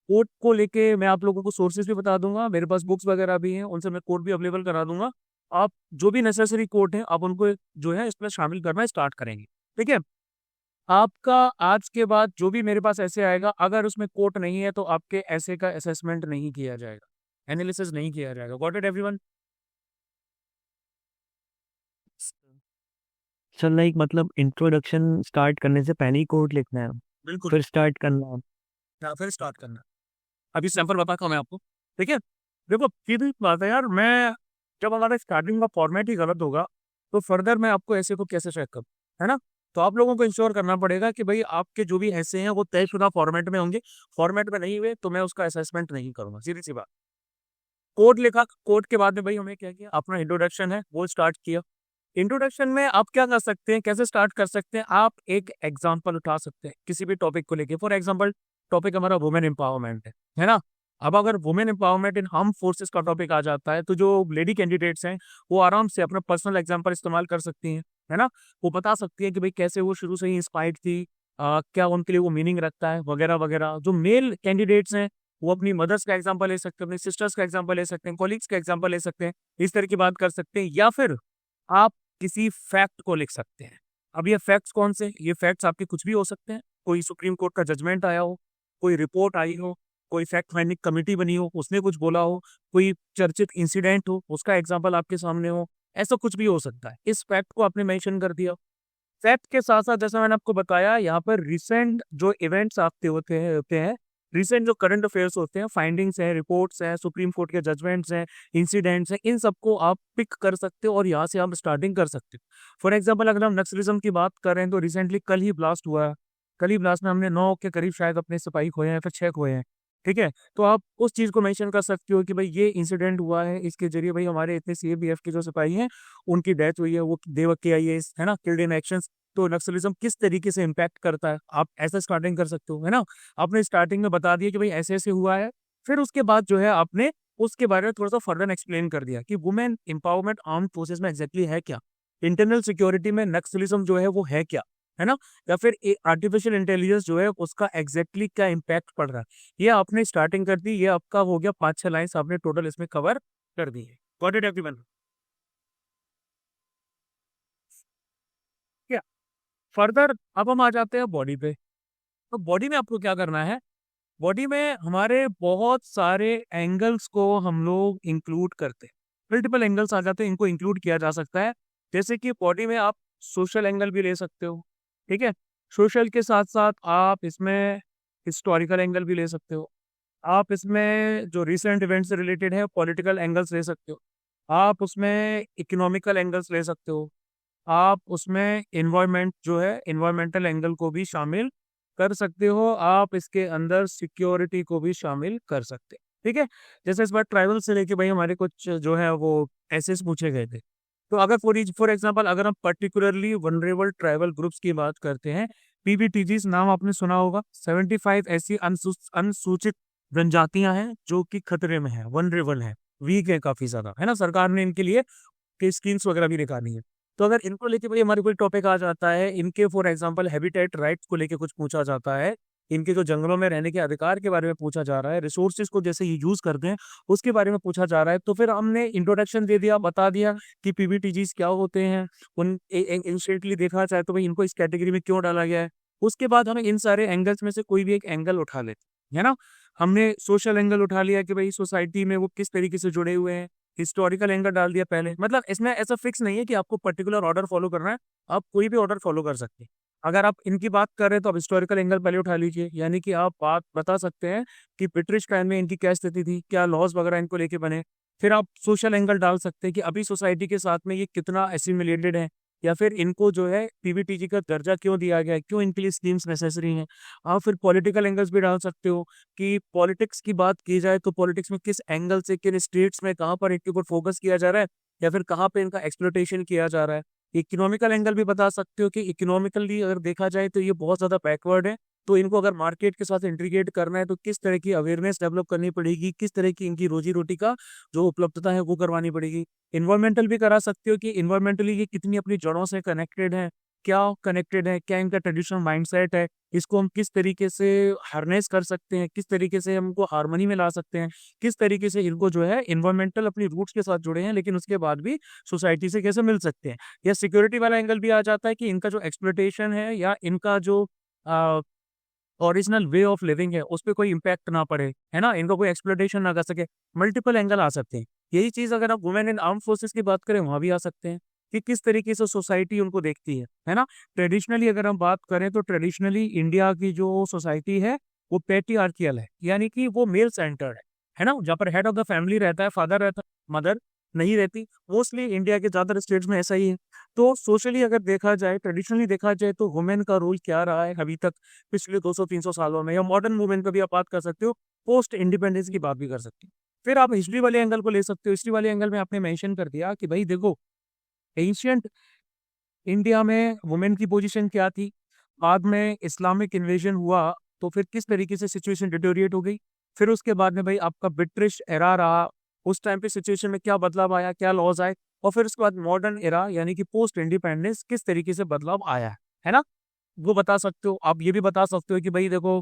कोट को लेके मैं आप लोगों को सोर्सेज भी बता दूंगा, मेरे पास बुक्स वगैरह भी हैं, उनसे मैं कोट भी अवेलेबल करा दूंगा। आप जो भी नेसेसरी कोट है आप उनको जो है इसमें शामिल करना स्टार्ट करेंगे। ठीक है, आपका आज के बाद जो भी मेरे पास ऐसे आएगा, अगर उसमें कोट नहीं है तो आपके ऐसे का असेसमेंट नहीं किया जाएगा, एनालिसिस नहीं किया जाएगा। Got it everyone? Sir like मतलब इंट्रोडक्शन स्टार्ट करने से पहले ही कोड लिखना है, बिल्कुल, फिर स्टार्ट करना है। फिर स्टार्ट करना। अभी सैंपल बताता हूँ मैं आपको। ठीक है, देखो सीधी बात है यार, मैं जब हमारा स्टार्टिंग का फॉर्मेट ही गलत होगा तो फर्दर मैं आपको ऐसे को कैसे चेक करूँ, है ना? तो आप लोगों को इंश्योर करना पड़ेगा कि भाई आपके जो भी ऐसे हैं वो तयशुदा फॉर्मेट में होंगे। फॉर्मेट में नहीं हुए तो मैं उसका असेसमेंट नहीं करूंगा, सीधी सी बात। कोड लिखा, कोड के बाद में भाई हमें क्या किया, अपना इंट्रोडक्शन है वो स्टार्ट किया। इंट्रोडक्शन में आप क्या कर सकते हैं, कैसे स्टार्ट कर सकते हैं, आप एक एग्जांपल उठा सकते हैं किसी भी टॉपिक को लेके। फॉर एग्जांपल टॉपिक हमारा वुमेन एम्पावरमेंट है ना? अब अगर वुमेन एम्पावरमेंट इन आर्म फोर्सेस का टॉपिक आ जाता है तो जो लेडी कैंडिडेट्स हैं वो आराम से अपना पर्सनल एग्जांपल इस्तेमाल कर सकती हैं, है ना? वो बता सकती है कि भाई कैसे वो शुरू से ही इंस्पायर्ड थी, क्या उनके लिए वो मीनिंग रखता है वगैरह वगैरह। जो मेल कैंडिडेट्स हैं वो अपनी मदर्स का एग्जांपल ले सकते हैं, अपनी सिस्टर्स का एग्जांपल ले सकते हैं, कोलीग्स का एग्जांपल ले सकते हैं, इस तरह की बात कर सकते हैं। या फिर आप किसी फैक्ट को लिख सकते हैं। अब ये फैक्ट्स कौन से, ये फैक्ट्स आपके कुछ भी हो सकते हैं। कोई सुप्रीम कोर्ट का जजमेंट आया हो, कोई रिपोर्ट आई हो, कोई फैक्ट फाइंडिंग कमेटी बनी हो उसने कुछ बोला हो, कोई चर्चित इंसिडेंट हो उसका एग्जांपल आपके सामने हो, ऐसा कुछ भी हो सकता है। इस फैक्ट को आपने मेंशन कर दिया। फैक्ट के साथ साथ जैसा मैंने आपको बताया यहाँ पर रिसेंट जो इवेंट्स आपके होते हैं, रिसेंट जो करंट अफेयर्स होते हैं, फाइंडिंग्स हैं, रिपोर्ट्स हैं, सुप्रीम कोर्ट के जजमेंट्स हैं, इंसिडेंट्स हैं, इन सबको आप पिक कर सकते हो और यहाँ से आप स्टार्टिंग कर सकते हो। फॉर एग्जांपल अगर हम नक्सलिज्म की बात कर रहे हैं तो रिसेंटली कल ही ब्लास्ट हुआ है। कल ही ब्लास्ट में हमने 9 के करीब शायद अपने सिपाही खोए हैं, फिर 6 खोए हैं। ठीक है, तो आप उस चीज को मेंशन कर सकते हो कि भाई ये इंसिडेंट हुआ है, इसके जरिए भाई हमारे इतने सीएबीएफ के जो सिपाही हैं उनकी डेथ हुई है, वो देवक के आईएएस है ना, किल्ड इन एक्शन। तो नक्सलिज्म किस तरीके से इम्पैक्ट करता है, आप ऐसा स्टार्टिंग कर सकते हो, है ना? आपने स्टार्टिंग में बता दिया कि भाई ऐसे ऐसे हुआ है, फिर उसके बाद जो है आपने उसके बारे में थोड़ा सा फर्दर एक्सप्लेन कर दिया कि वुमेन एम्पावरमेंट आर्म्ड फोर्सेस में एग्जैक्टली है क्या, इंटरनल सिक्योरिटी में नक्सलिज्म जो है वो है क्या, है ना? या फिर आर्टिफिशियल इंटेलिजेंस जो है उसका एग्जैक्टली क्या इम्पैक्ट पड़ रहा है, ये आपने स्टार्टिंग कर दी। ये आपका हो गया 5-6 लाइन्स आपने टोटल इसमें कवर कर दी है। Got it everyone? क्या फर्दर अब हम आ जाते हैं बॉडी पे। तो बॉडी में आपको क्या करना है, बॉडी में हमारे बहुत सारे एंगल्स को हम लोग इंक्लूड करते हैं। मल्टीपल एंगल्स आ जाते हैं, इनको इंक्लूड किया जा सकता है। जैसे कि बॉडी में आप सोशल एंगल भी ले सकते हो, ठीक है? सोशल के साथ साथ आप इसमें हिस्टोरिकल एंगल भी ले सकते हो। आप इसमें जो रिसेंट इवेंट से रिलेटेड है पॉलिटिकल एंगल्स ले सकते हो। आप उसमें इकोनॉमिकल एंगल्स ले सकते हो। आप उसमें एनवायरनमेंट जो है एनवायरमेंटल एंगल को भी शामिल कर सकते हो। आप इसके अंदर सिक्योरिटी को भी शामिल कर सकते हैं, ठीक है? जैसे इस बार ट्राइबल से लेके भाई हमारे कुछ जो है वो एसेस पूछे गए थे। तो अगर फॉर एग्जांपल अगर हम पर्टिकुलरली वनरेबल ट्राइबल ग्रुप्स की बात करते हैं, पीबीटीजीज नाम आपने सुना होगा। 75 ऐसी अनुसूचित जनजातियां हैं जो कि खतरे में है, वनरेबल है, वीक है काफी ज्यादा, है ना? सरकार ने इनके लिए स्कीम्स वगैरह भी निकाली है। तो अगर इनको लेके भाई हमारे कोई टॉपिक आ जाता है, इनके फॉर एग्जांपल हैबिटेट राइट्स को लेके कुछ पूछा जाता है, इनके जो जंगलों में रहने के अधिकार के बारे में पूछा जा रहा है, रिसोर्सेज को जैसे ये यूज करते हैं उसके बारे में पूछा जा रहा है, तो फिर हमने इंट्रोडक्शन दे दिया, बता दिया कि पीबीटीजीज क्या होते हैं, उन इंस्टेंटली देखा जाए तो भाई इनको इस कैटेगरी में क्यों डाला गया है। उसके बाद हमें इन सारे एंगल्स में से कोई भी एक एंगल उठा लेते हैं, है ना? हमने सोशल एंगल उठा लिया कि भाई सोसाइटी में वो किस तरीके से जुड़े हुए हैं, हिस्टोरिकल एंगल डाल दिया पहले। मतलब इसमें ऐसा फिक्स नहीं है कि आपको पर्टिकुलर ऑर्डर फॉलो करना है, आप कोई भी ऑर्डर फॉलो कर सकते हैं। अगर आप इनकी बात कर रहे हैं तो आप हिस्टोरिकल एंगल पहले उठा लीजिए, यानी कि आप बात बता सकते हैं कि ब्रिटिश टाइम में इनकी क्या स्थिति थी, क्या लॉज वगैरह इनको लेके बने। फिर आप सोशल एंगल डाल सकते हैं कि अभी सोसाइटी के साथ में ये कितना एसिमिलेटेड है, या फिर इनको जो है पीबीटीजी का दर्जा क्यों दिया गया है, क्यों इनके लिए स्कीम्स नेसेसरी हैं। आप फिर पॉलिटिकल एंगल्स भी डाल सकते हो कि पॉलिटिक्स की बात की जाए तो पॉलिटिक्स में किस एंगल से, किन स्टेट्स में कहाँ पर इनके ऊपर फोकस किया जा रहा है, या फिर कहाँ पे इनका एक्सप्लोटेशन किया जा रहा है। इकोनॉमिकल एंगल भी बता सकते हो कि इकोनॉमिकली अगर देखा जाए तो ये बहुत ज़्यादा बैकवर्ड है, तो इनको अगर मार्केट के साथ इंटीग्रेट करना है तो किस तरह की अवेयरनेस डेवलप करनी पड़ेगी, किस तरह की इनकी रोजी रोटी का जो उपलब्धता है वो करवानी पड़ेगी। इन्वायरमेंटल भी करा सकते हो कि इन्वायरमेंटली ये कितनी अपनी जड़ों से कनेक्टेड है, क्या कनेक्टेड है, क्या इनका ट्रेडिशनल माइंडसेट है, इसको हम किस तरीके से हार्नेस कर सकते हैं, किस तरीके से हमको हार्मनी में ला सकते हैं, किस तरीके से इनको जो है इन्वायरमेंटल अपनी रूट्स के साथ जुड़े हैं लेकिन उसके बाद भी सोसाइटी से कैसे मिल सकते हैं। या सिक्योरिटी वाला एंगल भी आ जाता है कि इनका जो एक्सप्लोटेशन है या इनका जो ओरिजिनल वे ऑफ लिविंग है उस पर कोई इम्पैक्ट ना पड़े, है ना? इनको कोई एक्सप्लोटेशन ना कर सके। मल्टीपल एंगल आ सकते हैं। यही चीज अगर आप वुमेन इन आर्म फोर्सेस की बात करें वहां भी आ सकते हैं कि किस तरीके से सोसाइटी उनको देखती है ना? ट्रेडिशनली अगर हम बात करें तो ट्रेडिशनली इंडिया की जो सोसाइटी है वो पैट्रियार्कियल है, यानी कि वो मेल सेंटर्ड है ना? जहाँ पर हेड ऑफ द फैमिली रहता है, फादर रहता है, मदर नहीं रहती। मोस्टली इंडिया के ज़्यादातर स्टेट्स में ऐसा ही है। तो सोशली अगर देखा जाए, ट्रेडिशनली देखा जाए, तो वुमेन का रोल क्या रहा है अभी तक पिछले 200-300 सालों में, या मॉडर्न वुमेन का भी आप बात कर सकते हो, पोस्ट इंडिपेंडेंस की बात भी कर सकते हो। फिर आप हिस्ट्री वाले एंगल को ले सकते हो। हिस्ट्री वाले एंगल में आपने मेंशन कर दिया कि भाई देखो, एंशियंट इंडिया में वुमेन की पोजीशन क्या थी, बाद में इस्लामिक इन्वेजन हुआ तो फिर किस तरीके से सिचुएशन डिटोरिएट हो गई, फिर उसके बाद में भाई आपका ब्रिटिश एरा रहा, उस टाइम पे सिचुएशन में क्या बदलाव आया, क्या लॉज आए, और फिर उसके बाद मॉडर्न एरा यानी कि पोस्ट इंडिपेंडेंस किस तरीके से बदलाव आया है ना, वो बता सकते हो। आप ये भी बता सकते हो कि भाई देखो,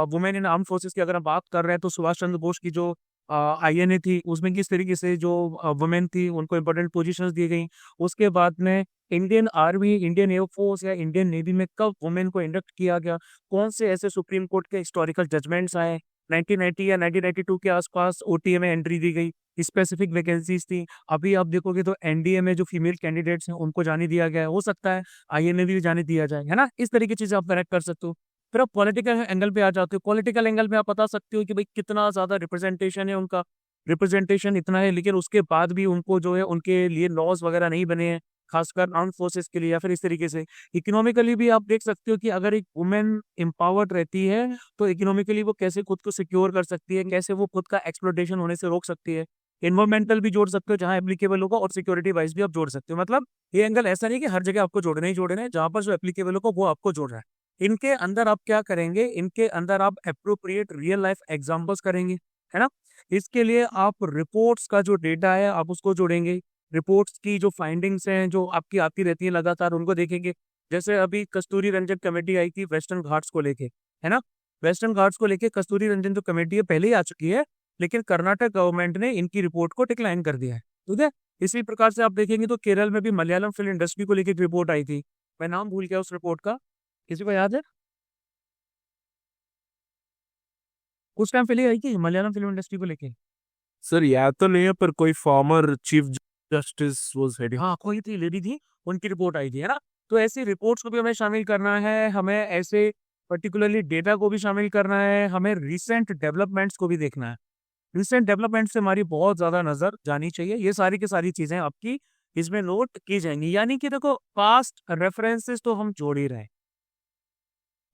वुमेन इन आर्म फोर्सेस की अगर हम बात कर रहे हैं तो सुभाष चंद्र बोस की जो आईएनए थी उसमें किस तरीके से जो वुमेन थी उनको इंपॉर्टेंट पोजीशंस दी गई। उसके बाद में इंडियन आर्मी, इंडियन एयरफोर्स या इंडियन नेवी में कब वुमेन को इंडक्ट किया गया, कौन से ऐसे सुप्रीम कोर्ट के हिस्टोरिकल जजमेंट्स आए, 1990 या 1992 के आसपास ओटीए में एंट्री दी गई, स्पेसिफिक वैकेंसीज थी। अभी आप देखोगे तो एनडीए में जो फीमेल कैंडिडेट्स हैं उनको जाने दिया गया है, हो सकता है आईएनए भी जाने दिया जाए, है ना। इस तरीके की चीजें आप कनेक्ट कर सकते हो। फिर आप पॉलिटिकल एंगल पे आ जाते हो। पॉलिटिकल एंगल में आप बता सकते हो कि भाई कितना ज्यादा रिप्रेजेंटेशन है, उनका रिप्रेजेंटेशन इतना है, लेकिन उसके बाद भी उनको जो है उनके लिए लॉज वगैरह नहीं बने हैं, खासकर आर्म फोर्सेस के लिए। या फिर इस तरीके से इकोनॉमिकली भी आप देख सकते हो कि अगर एक वुमेन एम्पावर्ड रहती है तो इकोनॉमिकली वो कैसे खुद को सिक्योर कर सकती है, कैसे वो खुद का एक्सप्लोटेशन होने से रोक सकती है। इन्वायरमेंटल भी जोड़ सकते हो जहां एप्लीकेबल होगा, और सिक्योरिटी वाइज भी आप जोड़ सकते हो। मतलब ये एंगल ऐसा नहीं कि हर जगह आपको जोड़ने ही जोड़ने हैं, जहां पर जो एप्लीकेबल होगा वो आपको जोड़ रहा है। इनके अंदर आप क्या करेंगे, इनके अंदर आप अप्रोप्रिएट रियल लाइफ एग्जांपल्स करेंगे, है ना। इसके लिए आप रिपोर्ट्स का जो डेटा है आप उसको जोड़ेंगे, रिपोर्ट्स की जो फाइंडिंग्स हैं जो आपकी आती रहती है लगातार उनको देखेंगे। जैसे अभी कस्तूरी रंजन कमेटी आई थी वेस्टर्न घाट्स को लेके, है ना। वेस्टर्न घाट्स को लेके कस्तूरी रंजन जो कमेटी है पहले ही आ चुकी है, लेकिन कर्नाटक गवर्नमेंट ने इनकी रिपोर्ट को डिक्लाइन कर दिया है, ठीक है। इसी प्रकार से आप देखेंगे तो केरल में भी मलयालम फिल्म इंडस्ट्री को लेकर एक रिपोर्ट आई थी, मैं नाम भूल गया उस रिपोर्ट का, किसी को याद है? कुछ टाइम पहले आई थी मलयालम फिल्म इंडस्ट्री को लेके। सर याद तो नहीं है, पर कोई former chief justice was heading. हाँ, कोई थी लेडी थी, उनकी रिपोर्ट आई थी, है ना। तो ऐसी रिपोर्ट्स को भी हमें शामिल करना है, हमें ऐसे पर्टिकुलरली डेटा को भी शामिल करना है, हमें रिसेंट डेवलपमेंट्स को भी देखना है। रिसेंट डेवलपमेंट से हमारी बहुत ज्यादा नजर जानी चाहिए। ये सारी की सारी चीजें आपकी इसमें नोट की जाएंगी। यानी कि देखो, पास्ट रेफरेंसेस तो हम जोड़ ही रहे हैं,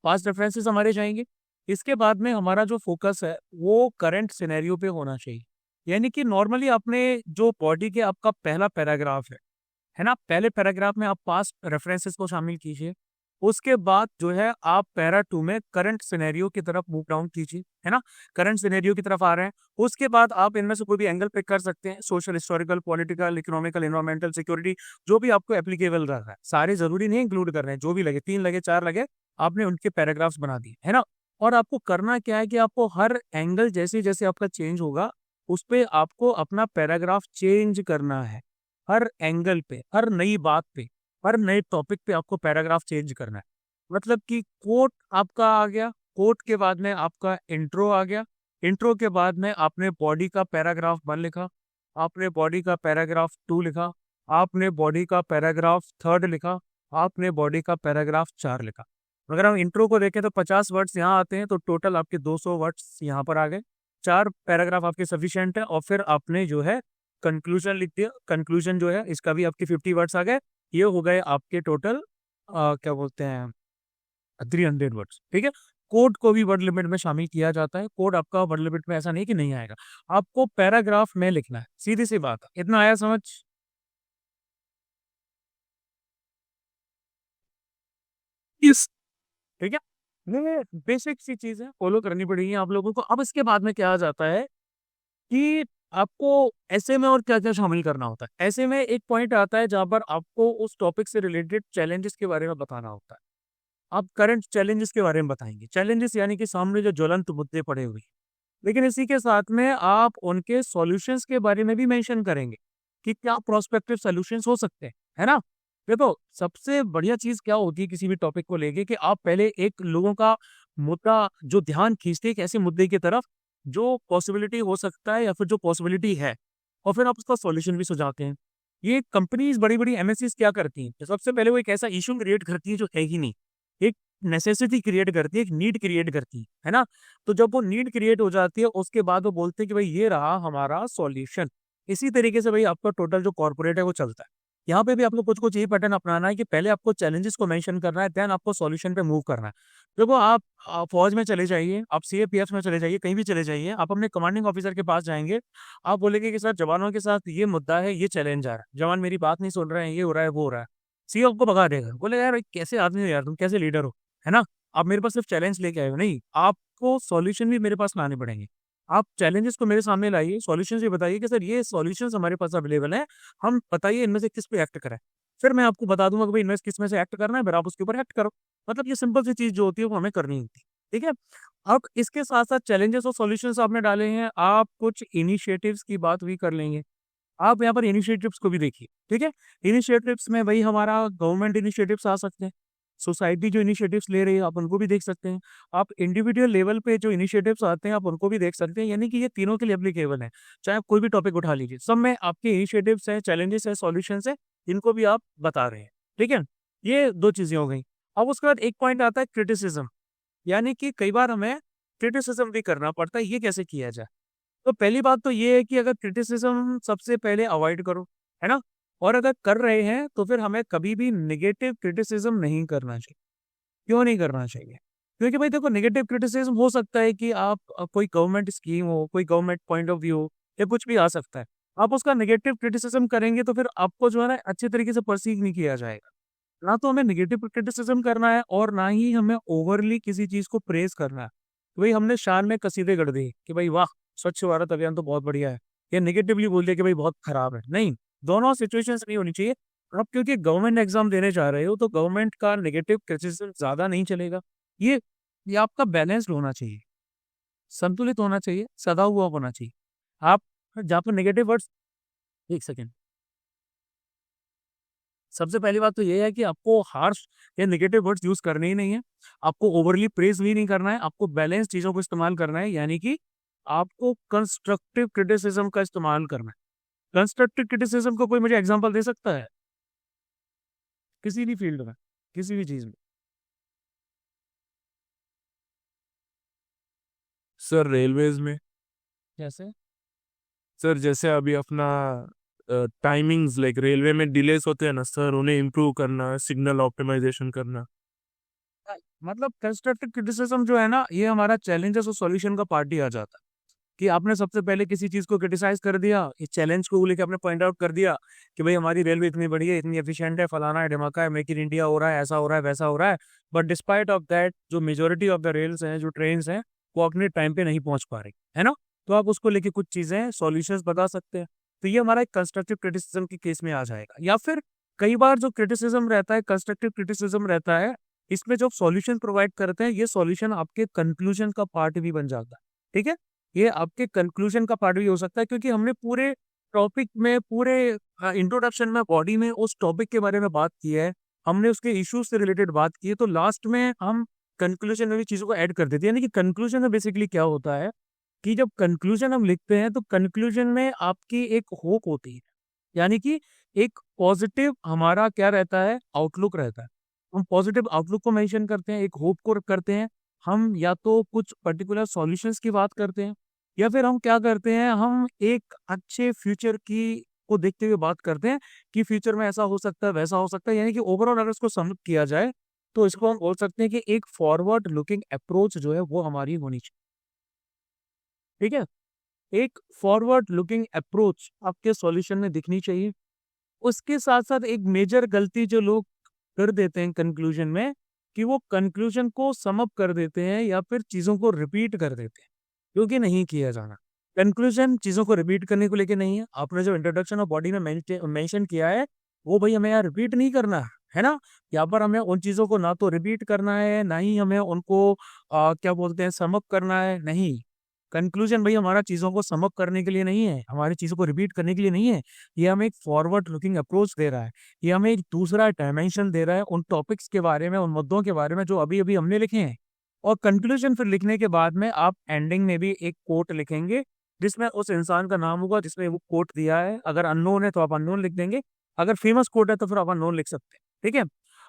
पास्ट रेफरेंसेस हमारे जाएंगे। इसके बाद में हमारा जो फोकस है वो करंट सिनेरियो पे होना चाहिए। यानी कि नॉर्मली आपने जो बॉडी के आपका पहला पैराग्राफ है ना, पहले पैराग्राफ में आप पास्ट रेफरेंसेस को शामिल कीजिए। उसके बाद जो है आप पैरा 2 में करंट सिनेरियो की तरफ मूव डाउन कीजिए, है ना। करंट सिनेरियो की तरफ आ रहे हैं। उसके बाद आप इनमें से कोई भी एंगल पिक कर सकते हैं, social, historical, political, economical, environmental, security, जो भी आपको एप्लीकेबल रह रहा है। सारे जरूरी नहीं इंक्लूड कर रहे हैं, जो भी लगे, 3 लगे 4 लगे, आपने उनके पैराग्राफ्स बना दिए, है ना। और आपको करना क्या है कि आपको हर एंगल जैसे जैसे आपका चेंज होगा उस पे आपको अपना पैराग्राफ चेंज करना है। हर एंगल पे, हर नई बात पे, हर नए टॉपिक पे आपको पैराग्राफ चेंज करना है। मतलब कि कोट आपका आ गया, कोट के बाद में आपका इंट्रो आ गया, इंट्रो के बाद में आपने बॉडी का पैराग्राफ 1 लिखा, आपने बॉडी का पैराग्राफ 2 लिखा, आपने बॉडी का पैराग्राफ 3 लिखा, आपने बॉडी का पैराग्राफ 4 लिखा। अगर हम इंट्रो को देखें तो 50 वर्ड्स यहाँ आते हैं, तो टोटल आपके 200 वर्ड्स यहाँ पर आ गए। 4 पैराग्राफ आपके सफिशिएंट है। और फिर आपने जो है कंक्लूजन लिख दिया, कंक्लूजन जो है इसका भी आपके 50 वर्ड्स आ गए। ये हो गए आपके टोटल क्या बोलते हैं 300 वर्ड्स, ठीक है। कोड को भी वर्ड लिमिट में शामिल किया जाता है। कोड आपका वर्ड लिमिट में ऐसा नहीं कि नहीं आएगा, आपको पैराग्राफ में लिखना है, सीधी सी बात है। इतना आया समझ? इस ठीक है, ये बेसिक सी चीज है, फॉलो करनी पड़ेगी आप लोगों को। अब इसके बाद में क्या आ जाता है कि आपको ऐसे में और क्या क्या शामिल करना होता है। ऐसे में एक पॉइंट आता है जहां पर आपको उस टॉपिक से रिलेटेड चैलेंजेस के बारे में बताना होता है। आप करंट चैलेंजेस के बारे में बताएंगे। चैलेंजेस यानी कि सामने जो ज्वलंत मुद्दे पड़े हुए हैं, लेकिन इसी के साथ में आप उनके सॉल्यूशंस के बारे में भी मेंशन करेंगे कि क्या प्रोस्पेक्टिव सॉल्यूशंस हो सकते हैं, है ना। देखो, सबसे बढ़िया चीज क्या होती है किसी भी टॉपिक को लेके कि आप पहले एक लोगों का मुद्दा जो ध्यान खींचते हैं एक ऐसे मुद्दे की तरफ जो पॉसिबिलिटी हो सकता है या फिर जो पॉसिबिलिटी है, और फिर आप उसका सॉल्यूशन भी सुझाते हैं। ये कंपनीज, बड़ी बड़ी एमएनसीज क्या करती हैं, सबसे पहले वो एक ऐसा इशू क्रिएट करती है जो है ही नहीं, एक नेसेसिटी क्रिएट करती है, एक नीड क्रिएट करती है ना। तो जब वो नीड क्रिएट हो जाती है उसके बाद वो बोलते हैं कि भाई ये रहा हमारा सॉल्यूशन। इसी तरीके से भाई आपका टोटल जो कॉर्पोरेट है वो चलता है। यहाँ पे भी आपको कुछ यही पैटर्न अपनाना है कि पहले आपको चैलेंजेस को मेंशन करना है, देन आपको सॉल्यूशन पे मूव करना है। देखो आप फौज में चले जाइए, आप सीएपीएफ में चले जाइए, कहीं भी चले जाइए, आप अपने कमांडिंग ऑफिसर के पास जाएंगे, आप बोलेंगे कि सर जवानों के साथ ये मुद्दा है, ये चैलेंज आ रहा है, जवान मेरी बात नहीं सुन रहे हैं, ये हो रहा है, वो हो रहा है। सीओ आपको भगा देगा, बोलेगा यार कैसे आदमी हो यार, तुम कैसे लीडर हो, है ना? आप मेरे पास सिर्फ चैलेंज लेके आए हो, नहीं, आपको सॉल्यूशन भी मेरे पास लाने पड़ेंगे। आप चैलेंजेस को मेरे सामने लाइए, सॉल्यूशंस भी बताइए कि सर ये सॉल्यूशंस हमारे पास अवेलेबल है, हम बताइए इनमें से किस पे एक्ट करें। फिर मैं आपको बता दूंगा कि भाई इनमें से किस में से एक्ट करना है, फिर आप उसके ऊपर एक्ट करो। मतलब ये सिंपल सी चीज जो होती है वो हमें करनी होती है, ठीक है। अब इसके साथ साथ चैलेंजेस और सॉल्यूशंस आपने डाले हैं, आप कुछ इनिशिएटिव्स की बात भी कर लेंगे। आप यहाँ पर इनिशिएटिव्स को भी देखिए, ठीक है। इनिशिएटिव्स में वही हमारा गवर्नमेंट इनिशिएटिव्स आ सकते हैं, सोसाइटी जो इनिशिएटिव्स ले रही है आप उनको भी देख सकते हैं, आप इंडिविजुअल लेवल पे जो इनिशिएटिव्स आते हैं आप उनको भी देख सकते हैं। यानी कि ये तीनों के लिए एप्लीकेबल है, चाहे आप कोई भी टॉपिक उठा लीजिए, सब में आपके इनिशिएटिव्स हैं, चैलेंजेस है, सॉल्यूशंस है, इनको भी आप बता रहे हैं, ठीक है। ये दो चीजें हो गई। अब उसके बाद एक पॉइंट आता है क्रिटिसिज्म, यानी कि कई बार हमें क्रिटिसिज्म भी करना पड़ता है। ये कैसे किया जाए? तो पहली बात तो ये है कि अगर क्रिटिसिज्म सबसे पहले अवॉइड करो, है ना। और अगर कर रहे हैं तो फिर हमें कभी भी नेगेटिव क्रिटिसिज्म नहीं करना चाहिए। क्यों नहीं करना चाहिए? क्योंकि भाई देखो, नेगेटिव क्रिटिसिज्म हो सकता है कि आप कोई गवर्नमेंट स्कीम हो, कोई गवर्नमेंट पॉइंट ऑफ व्यू हो, या कुछ भी आ सकता है। आप उसका नेगेटिव क्रिटिसिज्म करेंगे तो फिर आपको जो है ना अच्छे तरीके से परसीव नहीं किया जाएगा। ना तो हमें नेगेटिव क्रिटिसिज्म करना है और ना ही हमें ओवरली किसी चीज को प्रेज करना है। तो भाई हमने शान में कसीदे गढ़ दिए कि भाई वाह, स्वच्छ भारत अभियान तो बहुत बढ़िया है, या नेगेटिवली बोल दिया कि भाई बहुत खराब है। नहीं, दोनों सिचुएशंस नहीं होनी चाहिए। आप क्योंकि गवर्नमेंट एग्जाम देने जा रहे हो तो गवर्नमेंट का नेगेटिव क्रिटिसिज्म ज्यादा नहीं चलेगा। ये ये आपका बैलेंस्ड होना चाहिए, संतुलित होना चाहिए, सदा हुआ होना चाहिए। आप जहाँ पर नेगेटिव वर्ड्स, एक सेकेंड, सबसे पहली बात तो ये है कि आपको हार्श या नेगेटिव वर्ड्स यूज करने ही नहीं है, आपको ओवरली प्रेज भी नहीं करना है, आपको बैलेंस चीजों को इस्तेमाल करना है। यानी कि आपको कंस्ट्रक्टिव क्रिटिसिज्म का इस्तेमाल करना है। कंस्ट्रक्टिव क्रिटिसिज्म को कोई मुझे एग्जांपल दे सकता है? किसी भी फील्ड में, किसी भी चीज में। सर रेलवेज में, जैसे सर जैसे अभी अपना टाइमिंग्स लाइक रेलवे में डिलेस होते हैं ना सर, उन्हें इम्प्रूव करना, सिग्नल ऑप्टिमाइजेशन करना। मतलब कंस्ट्रक्टिव क्रिटिसिज्म जो है ना, ये हमारा चैलेंजेस और सॉल्यूशन का पार्ट ही आ जाता है। कि आपने सबसे पहले किसी चीज को क्रिटिसाइज कर दिया, इस चैलेंज को लेकर आपने पॉइंट आउट कर दिया कि भाई हमारी रेलवे इतनी बढ़िया है, इतनी एफिशिएंट है, फलाना है, ढिमाका है, मेक इन इंडिया हो रहा है, ऐसा हो रहा है, वैसा हो रहा है। बट डिस्पाइट ऑफ दैट जो मेजोरिटी ऑफ द रेल्स हैं, जो ट्रेन हैं, वो अपने टाइम पे नहीं पहुंच पा रही है ना। तो आप उसको लेके कुछ चीजें सॉल्यूशंस बता सकते हैं। तो ये हमारा एक कंस्ट्रक्टिव क्रिटिसिज्म के केस में आ जाएगा। या फिर कई बार जो क्रिटिसिज्म रहता है, कंस्ट्रक्टिव क्रिटिसिज्म रहता है, इसमें जो सॉल्यूशन प्रोवाइड करते हैं, ये सॉल्यूशन आपके कंक्लूजन का पार्ट भी बन जाता है, ठीक है। ये आपके कंक्लूजन का पार्ट भी हो सकता है, क्योंकि हमने पूरे टॉपिक में, पूरे इंट्रोडक्शन में, बॉडी में उस टॉपिक के बारे में बात की है, हमने उसके इश्यूज से रिलेटेड बात की है, तो लास्ट में हम कंक्लूजन में भी चीजों को ऐड कर देते हैं। यानी कि कंक्लूजन में बेसिकली क्या होता है कि जब कंक्लूजन हम लिखते हैं तो कंक्लूजन में आपकी एक होप होती है, यानी कि एक पॉजिटिव हमारा क्या रहता है, आउटलुक रहता है। हम पॉजिटिव आउटलुक को मेंशन करते हैं, एक होप को करते हैं। हम या तो कुछ पर्टिकुलर सॉल्यूशंस की बात करते हैं, या फिर हम क्या करते हैं, हम एक अच्छे फ्यूचर की को देखते हुए बात करते हैं कि फ्यूचर में ऐसा हो सकता है, वैसा हो सकता है। यानी कि ओवरऑल अगर इसको सम किया जाए तो इसको हम बोल सकते हैं कि एक फॉरवर्ड लुकिंग अप्रोच जो है वो हमारी होनी चाहिए, ठीक है। एक फॉरवर्ड लुकिंग अप्रोच आपके सॉल्यूशन में दिखनी चाहिए। उसके साथ साथ एक मेजर गलती जो लोग कर देते हैं कंक्लूजन में, कि वो कंक्लूजन को सम अप कर देते हैं या फिर चीजों को रिपीट कर देते हैं, क्योंकि नहीं किया जाना। कंक्लूजन चीजों को रिपीट करने को लेके नहीं है। आपने जो इंट्रोडक्शन ऑफ बॉडी में मेंशन किया है, वो भाई हमें यहाँ रिपीट नहीं करना है ना। यहाँ पर हमें उन चीजों को ना तो रिपीट करना है, ना ही हमें उनको क्या बोलते हैं, सम अप करना है। नहीं, कंक्लूजन भाई हमारा चीजों को सम अप करने के लिए नहीं है, हमारी चीजों को रिपीट करने के लिए नहीं है। ये हमें एक फॉरवर्ड लुकिंग अप्रोच दे रहा है, ये हमें एक दूसरा डायमेंशन दे रहा है उन टॉपिक्स के बारे में, उन मुद्दों के बारे में जो अभी अभी हमने लिखे हैं। और कंक्लूजन फिर लिखने के बाद में आप एंडिंग में भी एक कोट लिखेंगे, जिसमें उस इंसान का नाम होगा जिसने वो कोट दिया है। अगर अननोन है तो आप अननोन लिख देंगे, अगर फेमस कोट है तो फिर आप अननोन लिख सकते हैं, ठीक है।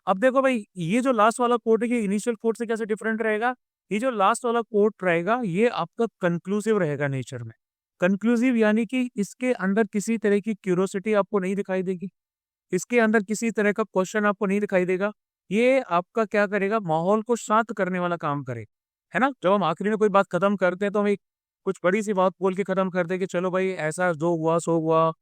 अब देखो भाई, ये जो लास्ट वाला कोट है, ये इनिशियल कोट से कैसे डिफरेंट रहेगा? ये जो लास्ट वाला कोट रहेगा, ये आपका कंक्लूसिव रहेगा नेचर में। कंक्लूसिव यानी कि इसके अंदर किसी तरह की क्यूरोसिटी आपको नहीं दिखाई देगी, इसके अंदर किसी तरह का क्वेश्चन आपको नहीं दिखाई देगा। ये आपका क्या करेगा, माहौल को शांत करने वाला काम करे, है ना। जब हम आखिरी में कोई बात खत्म करते हैं तो हम एक कुछ बड़ी सी बात बोल के खत्म करते हैं कि चलो भाई ऐसा जो हुआ सो हुआ,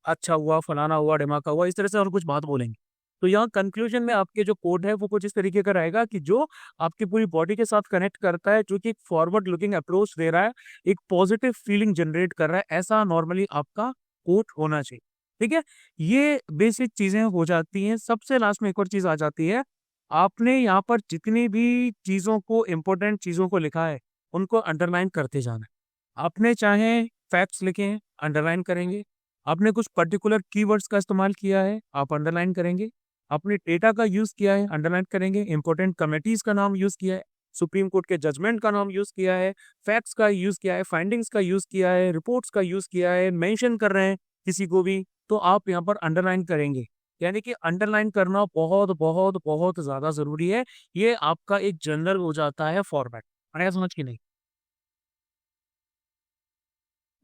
अच्छा हुआ, फलाना हुआ, ढिमाका हुआ, इस तरह से और कुछ बात बोलेंगे। तो यहाँ कंक्लूजन में आपके जो कोड है वो कुछ इस तरीके का रहेगा कि जो आपकी पूरी बॉडी के साथ कनेक्ट करता है, जो कि एक फॉरवर्ड लुकिंग अप्रोच दे रहा है, एक पॉजिटिव फीलिंग जनरेट कर रहा है, ऐसा नॉर्मली आपका कोड होना चाहिए। ठीक है, ये बेसिक चीजें हो जाती हैं। सबसे लास्ट में एक और चीज आ जाती है, आपने यहाँ पर जितनी भी चीजों को, इंपॉर्टेंट चीजों को लिखा है उनको अंडरलाइन करते जाना है। आपने चाहे फैक्ट्स लिखे हैं, अंडरलाइन करेंगे। आपने कुछ पर्टिकुलर कीवर्ड्स का इस्तेमाल किया है, आप अंडरलाइन करेंगे। आपने डेटा का यूज किया है, अंडरलाइन करेंगे। इंपॉर्टेंट कमेटीज का नाम यूज किया है, सुप्रीम कोर्ट के जजमेंट का नाम यूज किया है, फैक्ट्स का यूज किया है, फाइंडिंग्स का यूज किया है, रिपोर्ट्स का यूज किया है, मेंशन कर रहे हैं किसी को भी, तो आप यहाँ पर अंडरलाइन करेंगे। यानी कि अंडरलाइन करना बहुत बहुत बहुत ज्यादा जरूरी है। ये आपका एक जनरल हो जाता है फॉर्मेट। आया समझ की नहीं?